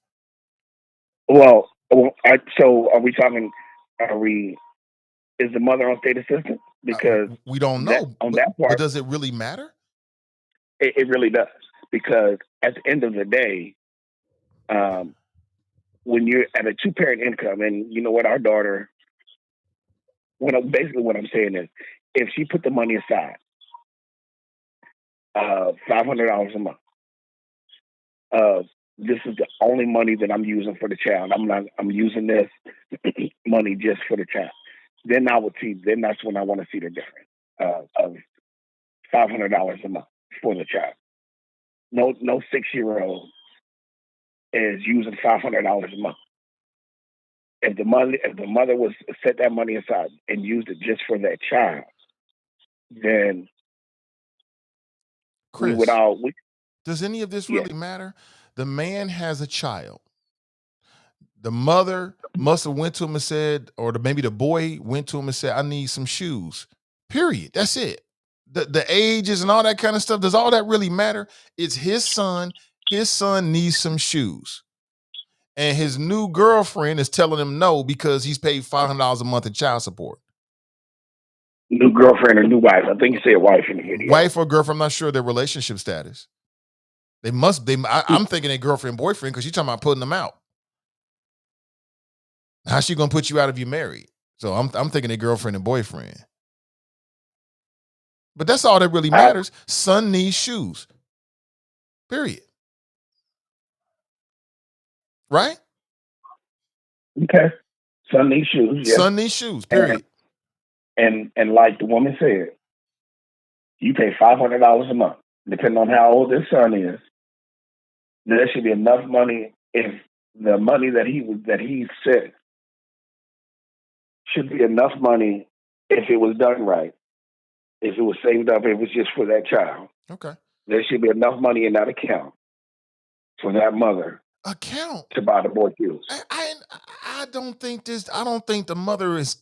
Well, so are we talking? Is the mother on state assistance? Because we don't know that part. But does it really matter? It really does, because at the end of the day, when you're at a 2-parent income, and you know what, our daughter, what I'm saying is, if she put the money aside, $500 a month, this is the only money that I'm using for the child. I'm using this money just for the child. Then that's when I want to see the difference of $500 a month for the child. No 6-year-old is using $500 a month. If the mother was set that money aside and used it just for that child, then Chris, does any of this really matter? The man has a child. The mother must have went to him and said, or maybe the boy went to him and said, I need some shoes. Period. That's it. The ages and all that kind of stuff, does all that really matter? It's his son. His son needs some shoes. And his new girlfriend is telling him no because he's paid $500 a month in child support. New girlfriend or new wife? I think you said wife in the video. Wife or girlfriend, I'm not sure their relationship status. I'm thinking a girlfriend, boyfriend, because you're talking about putting them out. How's she gonna put you out if you married? So I'm thinking a girlfriend and boyfriend. But that's all that really matters. Son needs shoes. Period. Right? Okay. Son needs shoes. Yeah. Son needs shoes. Period. And like the woman said, you pay $500 a month, depending on how old this son is. There should be enough money if the money that he said should be enough money if it was done right. If it was saved up, if it was just for that child. Okay. There should be enough money in that account for that mother to buy the boy shoes. I don't think the mother is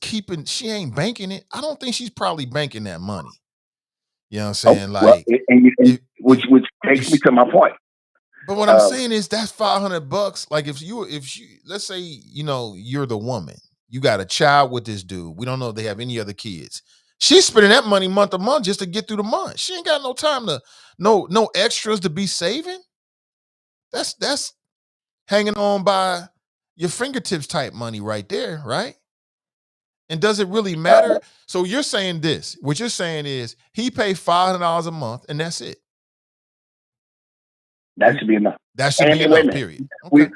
she ain't banking it. I don't think she's probably banking that money. You know what I'm saying? Which takes me to my point. But what I'm saying is that's $500. Like if you let's say, you're the woman, you got a child with this dude. We don't know if they have any other kids. She's spending that money month to month just to get through the month. She ain't got no time no extras to be saving. That's hanging on by your fingertips type money right there, right? And does it really matter? So you're saying this. What you're saying is he paid $500 a month and that's it. That should be enough. That should be enough, period. Okay.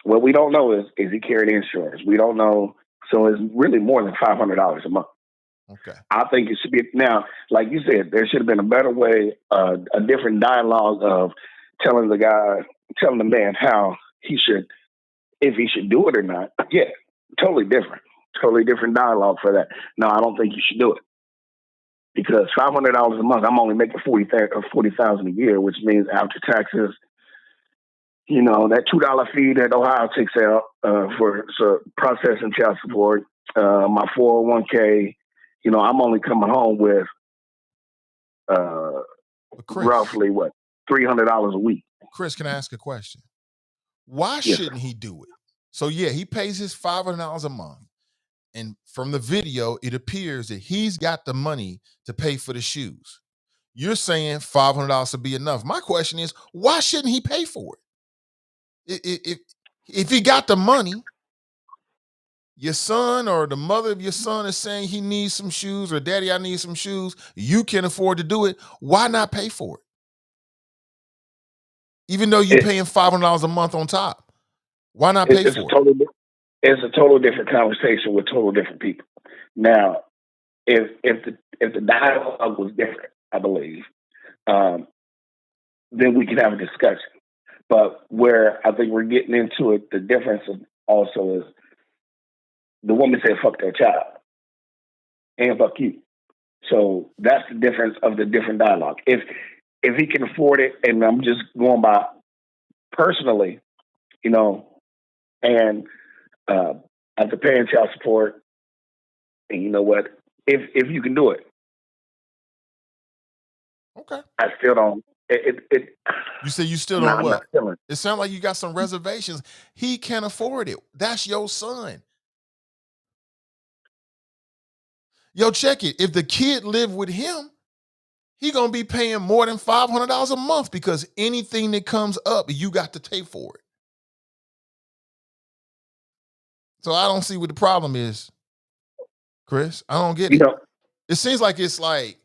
What we don't know is he carried insurance? We don't know. So it's really more than $500 a month. Okay. I think it should be now, like you said, there should have been a better way, a different dialogue of telling the man how if he should do it or not. Yeah, totally different dialogue for that. No, I don't think you should do it because $500 a month, I'm only making $40,000 a year, which means after taxes, that $2 fee that Ohio takes out for processing child support, my 401k. I'm only coming home with roughly $300 a week. Chris, can I ask a question? Why shouldn't he do it? So he pays his $500 a month. And from the video, it appears that he's got the money to pay for the shoes. You're saying $500 would be enough. My question is, why shouldn't he pay for it? If he got the money, your son or the mother of your son is saying he needs some shoes, or daddy, I need some shoes. You can afford to do it. Why not pay for it? Even though you're paying $500 a month on top. Why not pay for it? It's a total different conversation with total different people. Now, if the dialogue was different, I believe, then we could have a discussion. But where I think we're getting into it, the difference also is the woman said, fuck that child. And fuck you. So that's the difference of the different dialogue. If he can afford it, and I'm just going by personally, and after paying child support, and you know what, if you can do it. Okay. I still don't. You say you still don't what? It sounds like you got some reservations. He can't afford it. That's your son. Yo, check it. If the kid lived with him, he gonna be paying more than $500 a month because anything that comes up, you got to pay for it. So I don't see what the problem is, Chris. I don't get it. It seems like it's like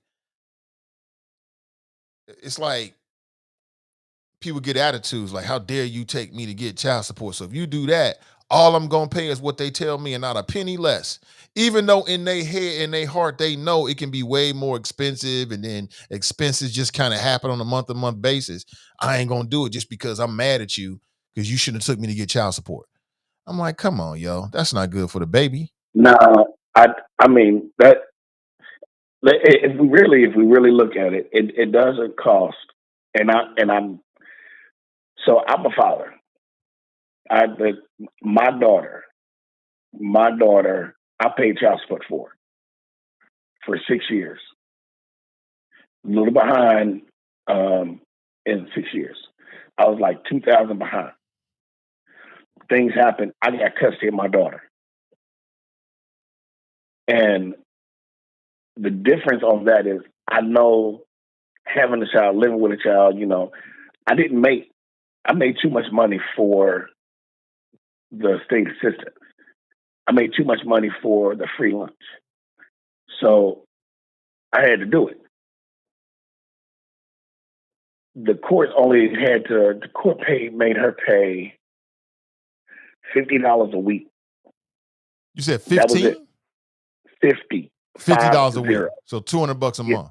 people get attitudes like, how dare you take me to get child support? So if you do that, all I'm going to pay is what they tell me and not a penny less. Even though in their head, in their heart, they know it can be way more expensive, and then expenses just kind of happen on a month-to-month basis. I ain't going to do it just because I'm mad at you because you shouldn't have took me to get child support. I'm like, come on, yo. That's not good for the baby. No, I mean, that if we really look at it, it doesn't cost. And I'm So I'm a father. My daughter, I paid child support for 6 years. A little behind in 6 years. I was like 2,000 behind. Things happened. I got custody of my daughter. And the difference of that is I know having a child, living with a child, I made too much money for the state assistance. I made too much money for the free lunch. So I had to do it. The court made her pay $50 a week. You said 15? That was it. 50. $50 a week. So $200 a month.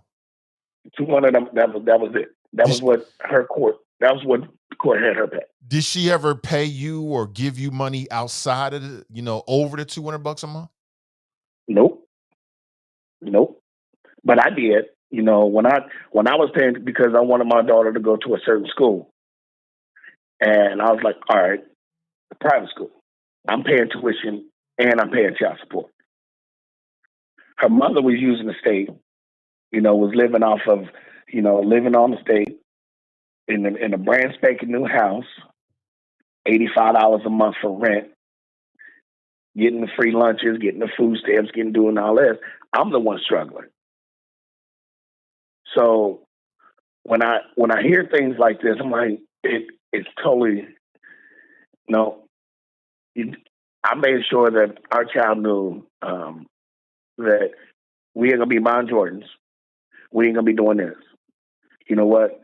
200. That was it. That was what the court had her pay. Did she ever pay you or give you money outside of over the $200 a month? Nope. But I did. When I was paying, because I wanted my daughter to go to a certain school, and I was like, all right, the private school, I'm paying tuition and I'm paying child support. Her mother was using the state, was living off of, living on the state in a brand spanking new house, $85 a month for rent, getting the free lunches, getting the food stamps, doing all this. I'm the one struggling. So when I hear things like this, I'm like, it's totally, I made sure that our child knew that we ain't gonna be buying Jordans. We ain't gonna be doing this. You know what?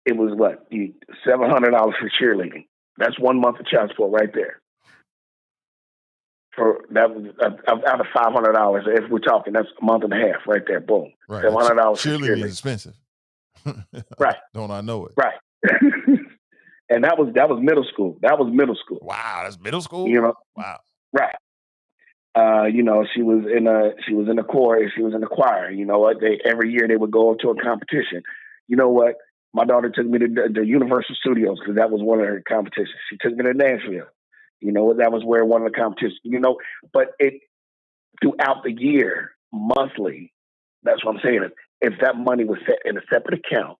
It was $700 for cheerleading. That's 1 month of child support right there. For that was out of $500. If we're talking, that's a month and a half right there. Boom. Right. $700 cheerleading is expensive. Right. Don't I know it? Right. And that was middle school. Wow, that's middle school? Wow. Right. She was in the choir. She was in the choir. You know what? Every year they would go to a competition. You know what? My daughter took me to the Universal Studios because that was one of her competitions. She took me to Nashville. You know what? That was where one of the competitions. But throughout the year, monthly. That's what I'm saying. If that money was set in a separate account,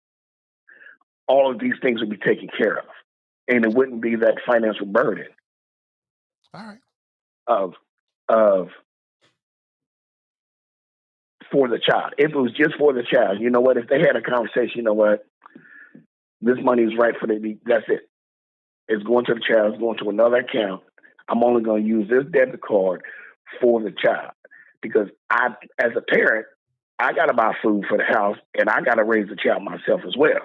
all of these things would be taken care of, and it wouldn't be that financial burden. All right. Of for the child. If it was just for the child, you know what? If they had a conversation, you know what? This money is right for that's it. It's going to the child. It's going to another account. I'm only going to use this debit card for the child because as a parent, I got to buy food for the house and I got to raise the child myself as well.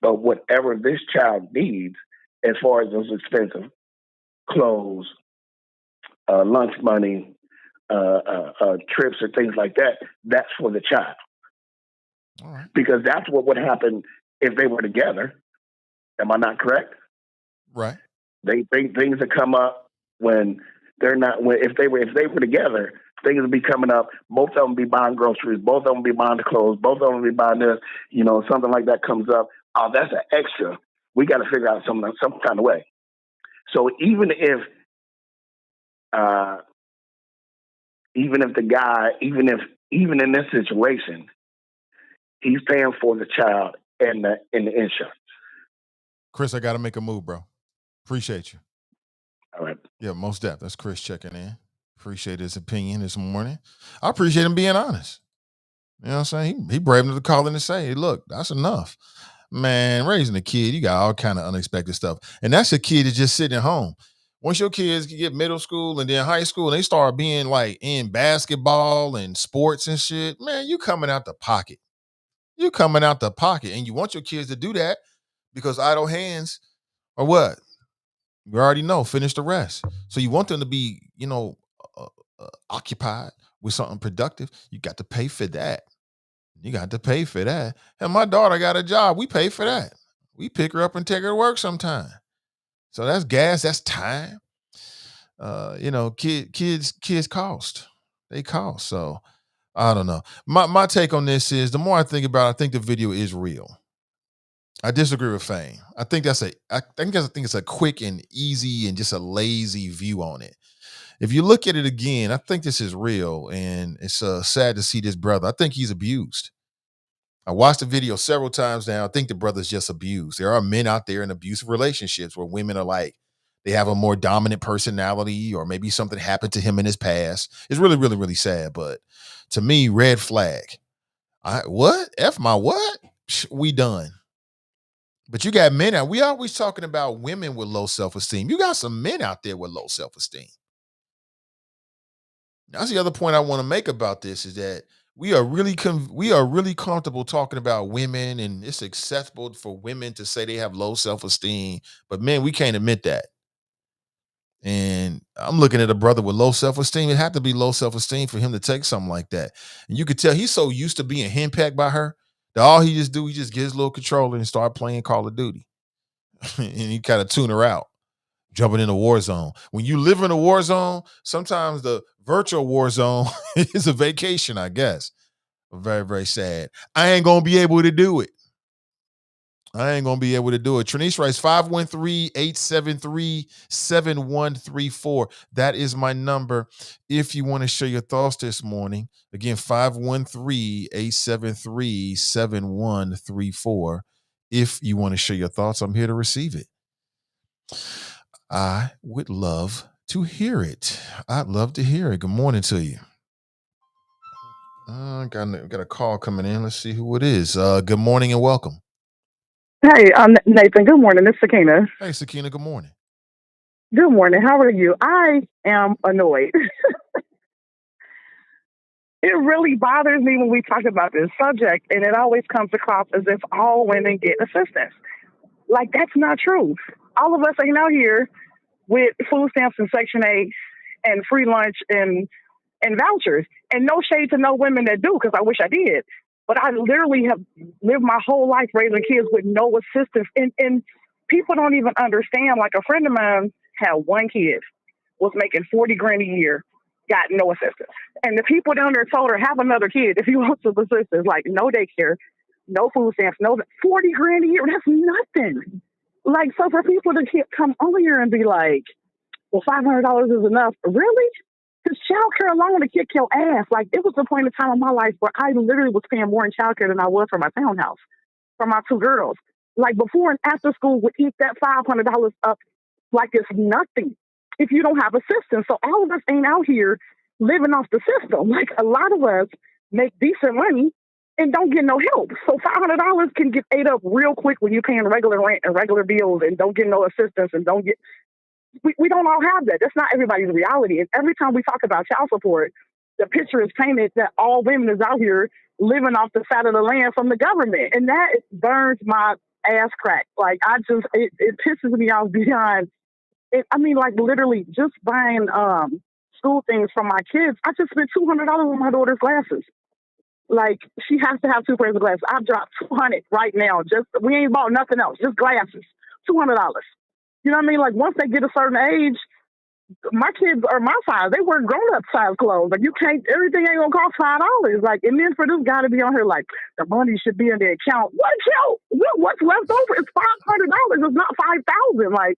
But whatever this child needs, as far as those expensive clothes, lunch money, trips or things like that, that's for the child. All right. Because that's what would happen if they were together. Am I not correct? Right. Things that come up when they're not. If they were together, things would be coming up. Both of them would be buying groceries. Both of them would be buying the clothes. Both of them would be buying this. Something like that comes up. Oh, that's an extra. We got to figure out some kind of way. So even if the guy, even in this situation, he's paying for the child and the insurance. Chris, I got to make a move, bro. Appreciate you. All right. Yeah, most definitely. That's Chris checking in. Appreciate his opinion this morning. I appreciate him being honest. You know what I'm saying? He brave enough to call in and say, hey, look, that's enough. Man, raising a kid, you got all kind of unexpected stuff. And that's a kid that's just sitting at home. Once your kids get middle school and then high school, and they start being like in basketball and sports and shit, man, you coming out the pocket. You coming out the pocket. And you want your kids to do that because idle hands are what? You already know, finish the rest. So you want them to be, occupied with something productive. You got to pay for that. And my daughter got a job. We pay for that. We pick her up and take her to work sometime. So that's gas. That's time. Kids cost. They cost. So I don't know. My take on this is the more I think about it, I think the video is real. I disagree with Fame. I think it's a quick and easy and just a lazy view on it. If you look at it again, I think this is real, and it's sad to see this brother. I think he's abused. I watched the video several times now. I think the brother's just abused. There are men out there in abusive relationships where women are like, they have a more dominant personality, or maybe something happened to him in his past. It's really, really, really sad. But to me, red flag. What? F my what? We done. But you got men out. We always talking about women with low self-esteem. You got some men out there with low self-esteem. That's the other point I want to make about this is that we are really comfortable talking about women, and it's acceptable for women to say they have low self-esteem. But men, we can't admit that. And I'm looking at a brother with low self-esteem. It had to be low self-esteem for him to take something like that. And you could tell he's so used to being henpecked by her that all he just gets his little controller and start playing Call of Duty. And he kind of tune her out, jumping in a war zone. When you live in a war zone, sometimes the virtual war zone is a vacation, I guess. Very, very sad. I ain't going to be able to do it. Trinice writes 513-873-7134. That is my number if you want to share your thoughts this morning. Again, 513-873-7134. If you want to share your thoughts, I'm here to receive it. I would love to hear it. I'd love to hear it. Good morning to you. Got a call coming in. Let's see who it is. Good morning and welcome. Hey, Nathan. Good morning. It's Sakina. Hey, Sakina. Good morning. Good morning. How are you? I am annoyed. It really bothers me when we talk about this subject, and it always comes across as if all women get assistance. Like, that's not true. All of us ain't out here with food stamps and Section 8 and free lunch and vouchers. And no shade to no women that do, because I wish I did. But I literally have lived my whole life raising kids with no assistance. And people don't even understand. Like, a friend of mine had one kid, was making $40,000 a year, got no assistance. And the people down there told her, have another kid if you want some assistance. Like, no daycare, no food stamps, no $40,000 a year. That's nothing. Like, so for people to come on here and be like, well, $500 is enough. Really? Because childcare alone to kick your ass. Like, it was a point in time in my life where I literally was paying more in childcare than I was for my townhouse, for my two girls. Like, before and after school would eat that $500 up like it's nothing if you don't have assistance. So all of us ain't out here living off the system. Like, a lot of us make decent money and don't get no help. So $500 can get ate up real quick when you're paying regular rent and regular bills and don't get no assistance and don't get... We don't all have that. That's not everybody's reality. And every time we talk about child support, the picture is painted that all women is out here living off the side of the land from the government. And that burns my ass crack. Like, it pisses me off beyond it. I mean, like, literally just buying school things for my kids. I just spent $200 on my daughter's glasses. Like, she has to have 2 pairs of glasses. I've dropped $200 right now. We ain't bought nothing else, just glasses. $200. You know what I mean? Like, once they get a certain age, my kids are my size. They wear grown-up size clothes. Like, everything ain't gonna cost $5. Like, and then for this guy to be on here like, the money should be in the account. What account? What's left over? It's $500. It's not $5,000.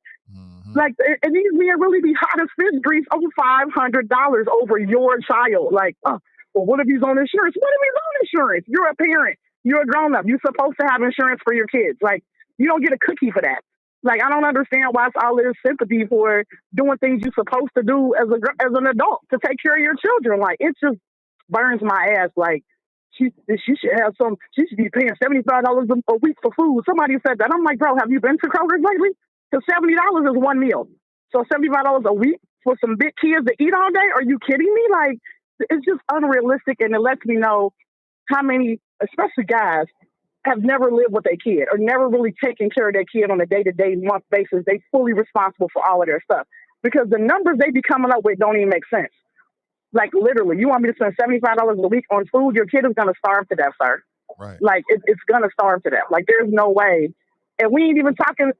Like, and these men really be hot as fish grease over $500 over your child. Like, well, what if he's on insurance? What if he's on insurance? You're a parent. You're a grown-up. You're supposed to have insurance for your kids. Like, you don't get a cookie for that. Like, I don't understand why it's all this sympathy for doing things you're supposed to do as an adult to take care of your children. Like, it just burns my ass. Like, she should have she should be paying $75 a week for food. Somebody said that. I'm like, bro, have you been to Kroger's lately? Because $70 is one meal. So $75 a week for some big kids to eat all day? Are you kidding me? Like, it's just unrealistic, and it lets me know how many, especially guys, have never lived with their kid or never really taken care of their kid on a day-to-day, month basis. They fully responsible for all of their stuff because the numbers they be coming up with don't even make sense. Like, literally, you want me to spend $75 a week on food? Your kid is going to starve to death, sir. Right. Like, it's going to starve to death. Like, there's no way. And we ain't even talking,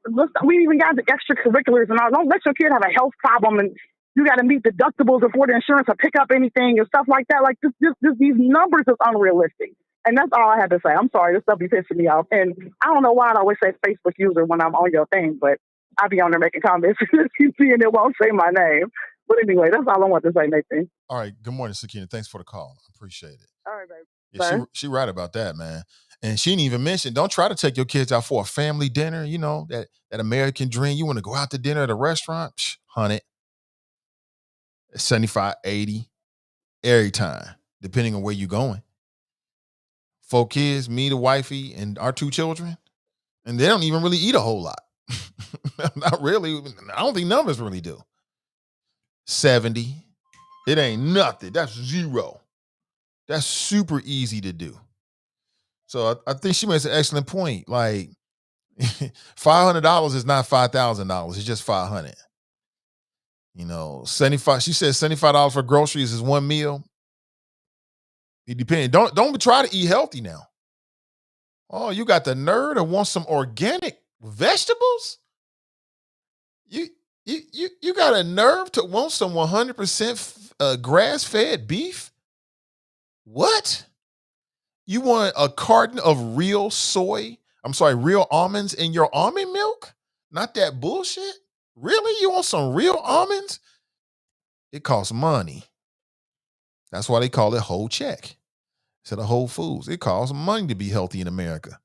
we ain't even got the extracurriculars and all. Don't let your kid have a health problem and you got to meet deductibles before the insurance or pick up anything and stuff like that. Like, these numbers is unrealistic. And that's all I had to say. I'm sorry, this stuff be pissing me off. And I don't know why I always say Facebook user when I'm on your thing, but I be on there making comments. You see, and it won't say my name. But anyway, that's all I want to say, Nathan. All right. Good morning, Sakina. Thanks for the call. I appreciate it. All right, baby. Yeah, she right about that, man. And she didn't even mention, don't try to take your kids out for a family dinner, you know, that American dream. You want to go out to dinner at a restaurant? Psh, 100, 75, 80, every time, depending on where you're going. 4 kids, me, the wifey, and our 2 children, and they don't even really eat a whole lot. Not really. I don't think none of us really do. 70. It ain't nothing. That's 0. That's super easy to do. So I think she makes an excellent point. Like, $500 is not $5,000. It's just $500. You know, 75. She says $75 for groceries is one meal. It depends. Don't try to eat healthy now. Oh, you got the nerve to want some organic vegetables? You got a nerve to want some 100% grass-fed beef? What? You want a carton of real real almonds in your almond milk? Not that bullshit? Really? You want some real almonds? It costs money. That's why they call it whole check instead of Whole Foods. It costs money to be healthy in America.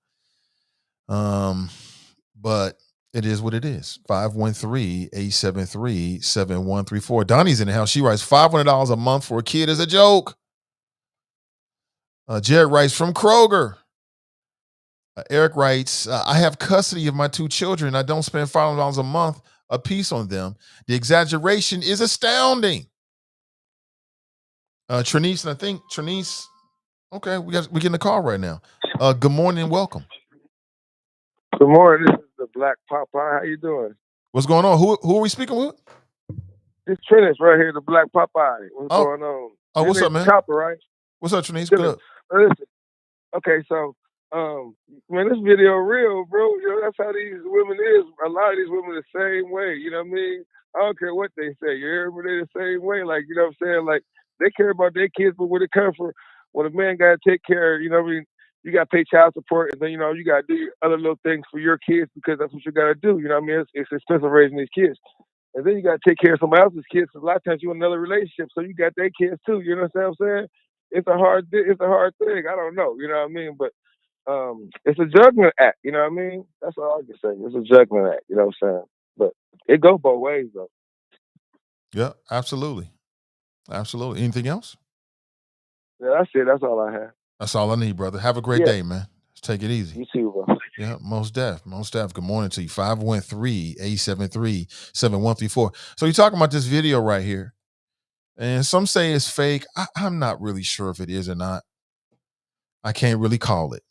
But it is what it is. 513-873-7134. Donnie's in the house. She writes $500 a month for a kid is a joke. Jared writes from Kroger. Eric writes, I have custody of my 2 children. I don't spend $500 a month a piece on them. The exaggeration is astounding. Trinice, and I think Trinice, okay, we getting the call right now. Good morning and welcome. Good morning. This is the Black Popeye. How you doing? What's going on? Who are we speaking with? It's Trinice right here, the Black Popeye. What's going on? Oh, what's up, man? Chopper, right? What's up, Trinice? Good up. Listen. Okay, so man, this video real, bro. You know, that's how these women is. A lot of these women the same way. You know what I mean? I don't care what they say. You hear me? They the same way. Like, you know what I'm saying? Like, they care about their kids, but when it comes from when a man got to take care, you know what I mean? You got to pay child support, and then, you know, you got to do other little things for your kids because that's what you got to do. You know what I mean? It's expensive raising these kids. And then you got to take care of somebody else's kids. So a lot of times you in another relationship, so you got their kids too. You know what I'm saying? It's a hard thing. I don't know. You know what I mean? But it's a juggling act. You know what I mean? That's all I can say. It's a juggling act. You know what I'm saying? But it goes both ways, though. Yeah, absolutely. Absolutely. Anything else? Yeah, that's it. That's all I have. That's all I need, brother. Have a great day, man. Let's take it easy. You too, bro. Yeah, most def. Good morning to you. 513-873-7134. So you're talking about this video right here. And some say it's fake. I'm not really sure if it is or not. I can't really call it,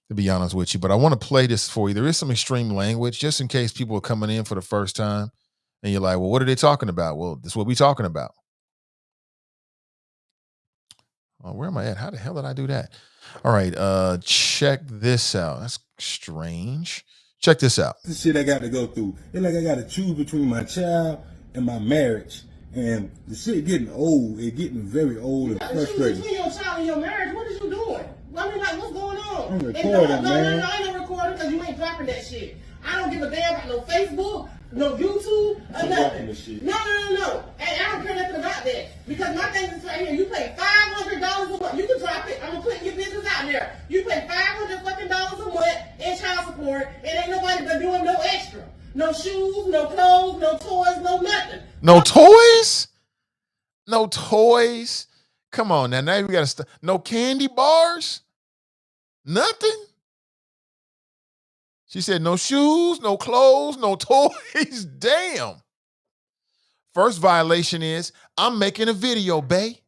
to be honest with you. But I want to play this for you. There is some extreme language, just in case people are coming in for the first time. And you're like, well, what are they talking about? Well, this is what we're talking about. Oh, where am I at? How the hell did I do that? All right, check this out. That's strange. Check this out. This shit I got to go through. It's like I got to choose between my child and my marriage. And the shit getting old. It's getting very old and frustrating. Between your child and your marriage, what is you doing? I mean, like, what's going on? I'm recording, man. No, I ain't no recording because you ain't dropping that shit. I don't give a damn about no Facebook, no YouTube, or nothing. No. And I don't care nothing about that. Because my thing is right here, you pay $500 a month. You can drop it. I'm going to put your business out there. You pay $500 fucking dollars a month in child support, and ain't nobody but doing no extra. No shoes, no clothes, no toys, no nothing. No toys? No toys? Come on now. Now we got to no candy bars? Nothing? She said no shoes, no clothes, no toys. Damn. First violation is I'm making a video, bae.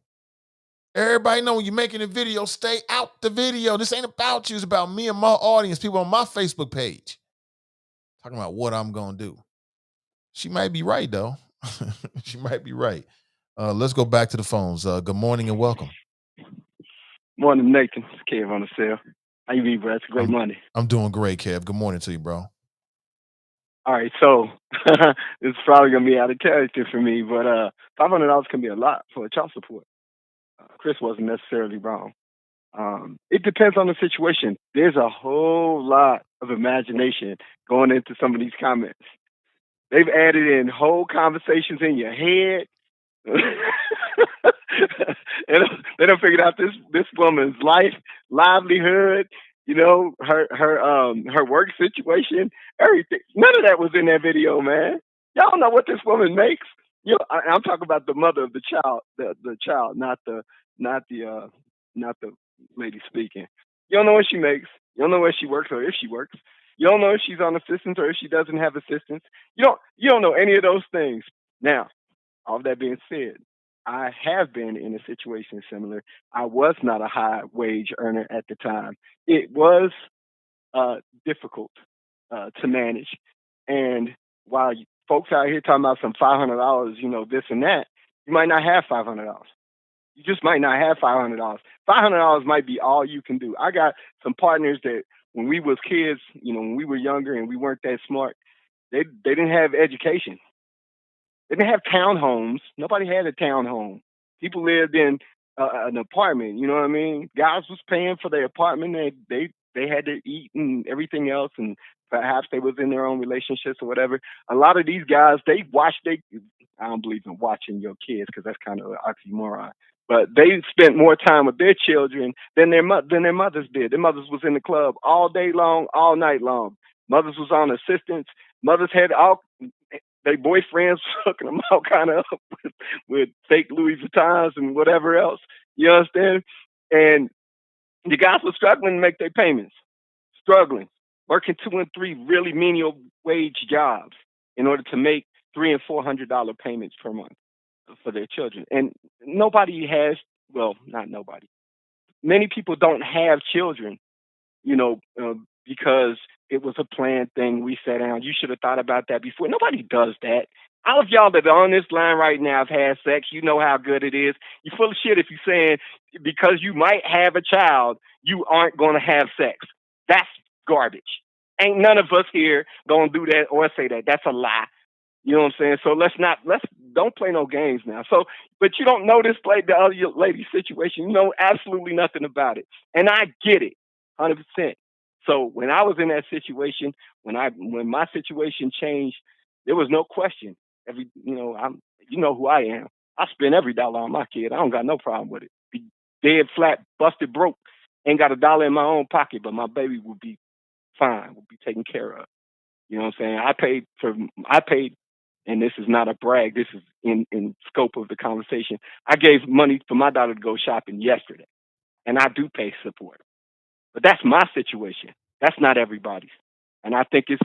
Everybody know when you're making a video, stay out the video. This ain't about you. It's about me and my audience, people on my Facebook page. Talking about what I'm going to do. She might be right, though. She might be right. Let's go back to the phones. Good morning and welcome. Morning, Nathan. It's Kev on the cell. How you be, bro? It's a great Monday. I'm doing great, Kev. Good morning to you, bro. All right, so this is probably going to be out of character for me, but $500 can be a lot for a child support. Chris wasn't necessarily wrong. It depends on the situation. There's a whole lot of imagination going into some of these comments. They've added in whole conversations in your head. They don't figure out this woman's life, livelihood, her work situation, everything. None of that was in that video, man. Y'all know what this woman makes. I'm talking about the mother of the child, the child, not the lady speaking. You don't know what she makes. You don't know where she works or if she works. You don't know if she's on assistance or if she doesn't have assistance. You don't know any of those things. Now, all that being said, I have been in a situation similar. I was not a high wage earner at the time. It was difficult to manage. And while folks out here talking about some $500, this and that, you might not have $500. You just might not have $500. $500 might be all you can do. I got some partners that when we was kids, when we were younger and we weren't that smart, they didn't have education. They didn't have townhomes. Nobody had a townhome. People lived in an apartment. You know what I mean? Guys was paying for their apartment. They had to eat and everything else, and perhaps they was in their own relationships or whatever. A lot of these guys, I don't believe in watching your kids because that's kind of an oxymoron. But they spent more time with their children than their mothers did. Their mothers was in the club all day long, all night long. Mothers was on assistance. Mothers had their boyfriends hooking them all kind of up with fake Louis Vuittons and whatever else. You understand? And the guys were struggling to make their payments. Struggling. Working 2 and 3 really menial wage jobs in order to make $300 and $400 payments per month for their children. And nobody has, not nobody. Many people don't have children, because it was a planned thing. We sat down. You should have thought about that before. Nobody does that. All of y'all that are on this line right now have had sex. You know how good it is. You're full of shit if you're saying because you might have a child, you aren't going to have sex. That's garbage. Ain't none of us here going to do that or say that. That's a lie. You know what I'm saying? So don't play no games now. So, but you don't know this the other lady's situation. You know absolutely nothing about it. And I get it 100%. So when I was in that situation, when my situation changed, there was no question. You know who I am. I spend every dollar on my kid. I don't got no problem with it. Be dead flat, busted, broke. Ain't got a dollar in my own pocket, but my baby will be fine. Will be taken care of. You know what I'm saying? I paid, and this is not a brag. This is in scope of the conversation. I gave money for my daughter to go shopping yesterday, and I do pay support. But that's my situation. That's not everybody's. And I think it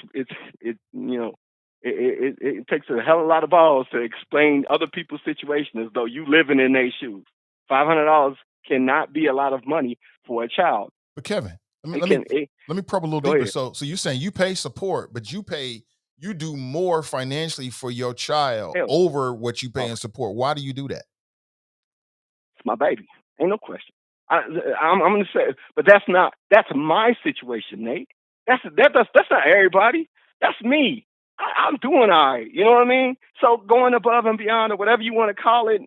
takes a hell of a lot of balls to explain other people's situation as though you living in their shoes. $500 cannot be a lot of money for a child. But Kevin, let me probe a little deeper. So you're saying you pay support, but you do more financially for your child over what you pay in support. Why do you do that? It's my baby. Ain't no question. I'm going to say, but that's my situation, Nate. That's not everybody. That's me. I'm doing all right. You know what I mean? So going above and beyond or whatever you want to call it,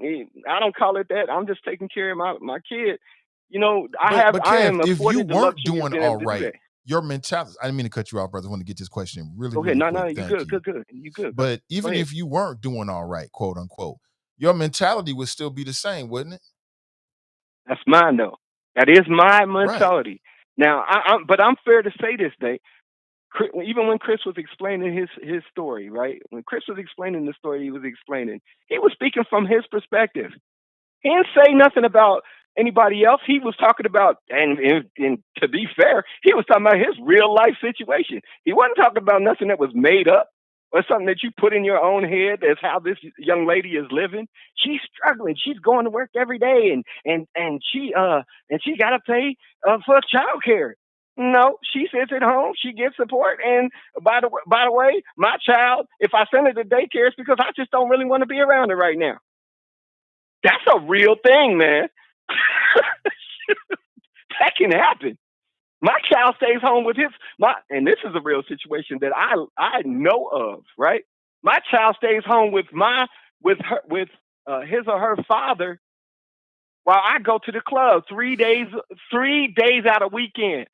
I don't call it that. I'm just taking care of my kid. If you weren't doing all right, your mentality, I didn't mean to cut you off, brother. I want to get this question really, really quick. No, you're good. You good. But even if you weren't doing all right, quote unquote, your mentality would still be the same, wouldn't it? That's mine, though. That is my mentality. Right. Now, but I'm fair to say this, Nate. Even when Chris was explaining his story, right? When Chris was explaining the story he was speaking from his perspective. He didn't say nothing about anybody else. He was talking about, and to be fair, he was talking about his real life situation. He wasn't talking about nothing that was made up or something that you put in your own head. That's how this young lady is living. She's struggling. She's going to work every day, and she got to pay for childcare. No, she sits at home. She gets support. And by the way, my child, if I send her to daycare, it's because I just don't really want to be around her right now. That's a real thing, man. That can happen. My child stays home with and this is a real situation that I know of, right? My child stays home with his or her father while I go to the club 3 days out of weekend.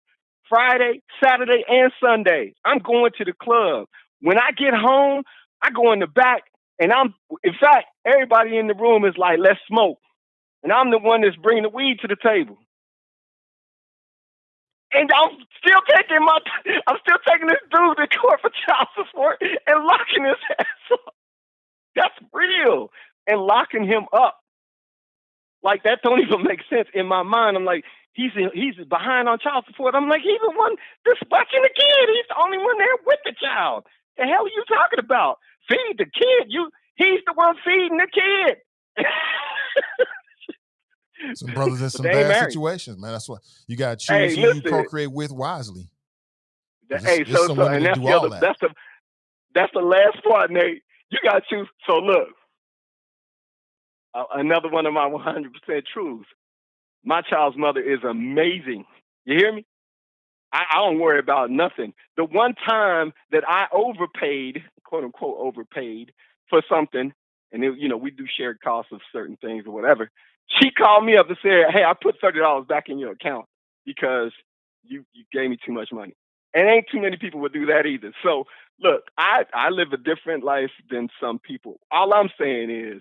Friday, Saturday, and Sunday. I'm going to the club. When I get home, I go in the back, and in fact, everybody in the room is like, let's smoke. And I'm the one that's bringing the weed to the table. And I'm still taking this dude to court for child support and locking his ass up. That's real. And locking him up. Like, that don't even make sense in my mind. I'm like, he's behind on child support. I'm like, he's the one dispatching the kid. He's the only one there with the child. The hell are you talking about? Feed the kid. He's the one feeding the kid. Some brothers in some bad situations, man. That's what you got to choose who you procreate with wisely. Hey, that's the last part, Nate. You got to choose. So look, another one of my 100% truths. My child's mother is amazing. You hear me? I don't worry about nothing. The one time that I overpaid, quote unquote overpaid for something, and we do shared costs of certain things or whatever. She called me up and said, "Hey, I put $30 back in your account because you gave me too much money." And ain't too many people would do that either. So look, I live a different life than some people. All I'm saying is,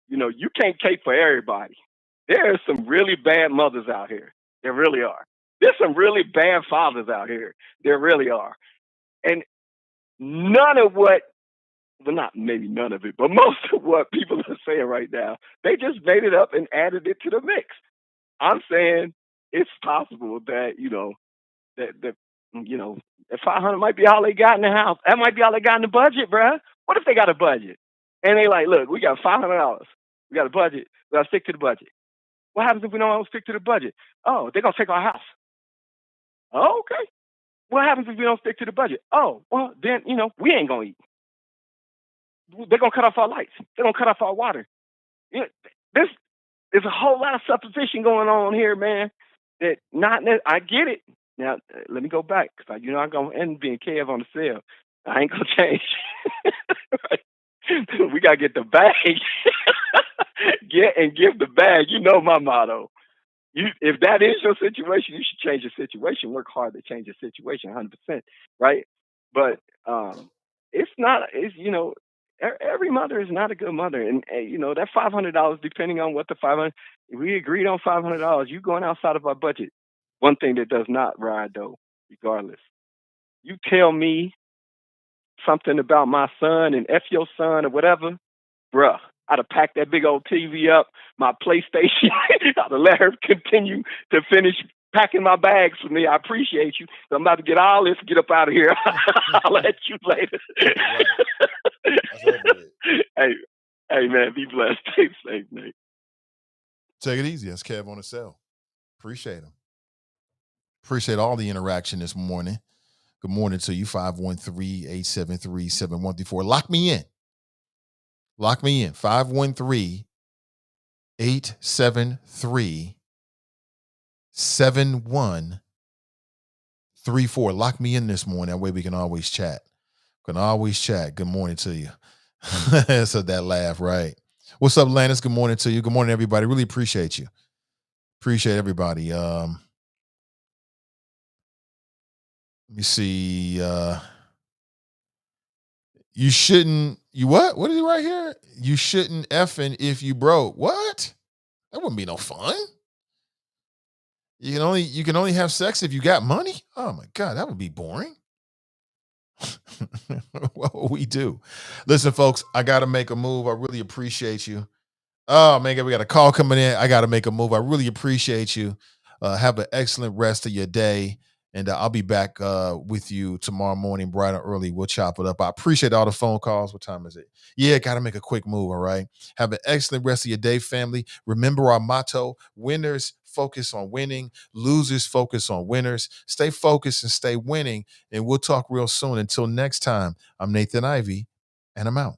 you can't cape for everybody. There are some really bad mothers out here. There really are. There's some really bad fathers out here. There really are. And none of what, well, not maybe none of it, but most of what people are saying right now, they just made it up and added it to the mix. I'm saying it's possible that, that 500 might be all they got in the house. That might be all they got in the budget, bruh. What if they got a budget? And they like, look, we got $500. We got a budget. We got to stick to the budget. What happens if we don't stick to the budget? Oh, they're going to take our house. Oh, okay. What happens if we don't stick to the budget? Oh, well, then, we ain't going to eat. They're going to cut off our lights. They're going to cut off our water. There's a whole lot of supposition going on here, man. I get it. Now, let me go back, because I'm going to end being Kev on the cell. I ain't going to change. Right? We got to get the bag. Get and give the bag. You know my motto. If that is your situation, you should change your situation. Work hard to change your situation, 100%, right? But it's not. Every mother is not a good mother, and that $500, depending on what the $500. If we agreed on $500, you going outside of our budget. One thing that does not ride though, regardless. You tell me something about my son and F your son or whatever, bruh. I'd have packed that big old TV up, my PlayStation. I'd have let her continue to finish packing my bags for me. I appreciate you. So I'm about to get all this, get up out of here. I'll let you later. Hey, man, be blessed. Stay safe, Nate. Take it easy. That's Kev on the cell. Appreciate him. Appreciate all the interaction this morning. Good morning to you, 513-873-7134. Lock me in. Lock me in, 513-873-7134. Lock me in this morning. That way we can always chat. Good morning to you. So that laugh, right? What's up, Lannis? Good morning to you. Good morning, everybody. Really appreciate you. Appreciate everybody. Let me see. You shouldn't. You what? What is it right here? You shouldn't effing if you broke. What? That wouldn't be no fun. You can only have sex if you got money. Oh my God, that would be boring. What we do? Listen, folks, I gotta make a move. I really appreciate you. Oh man, we got a call coming in. I gotta make a move. I really appreciate you. Have an excellent rest of your day. And I'll be back with you tomorrow morning, bright and early. We'll chop it up. I appreciate all the phone calls. What time is it? Yeah, got to make a quick move, all right? Have an excellent rest of your day, family. Remember our motto, winners focus on winning, losers focus on winners. Stay focused and stay winning, and we'll talk real soon. Until next time, I'm Nathan Ivey, and I'm out.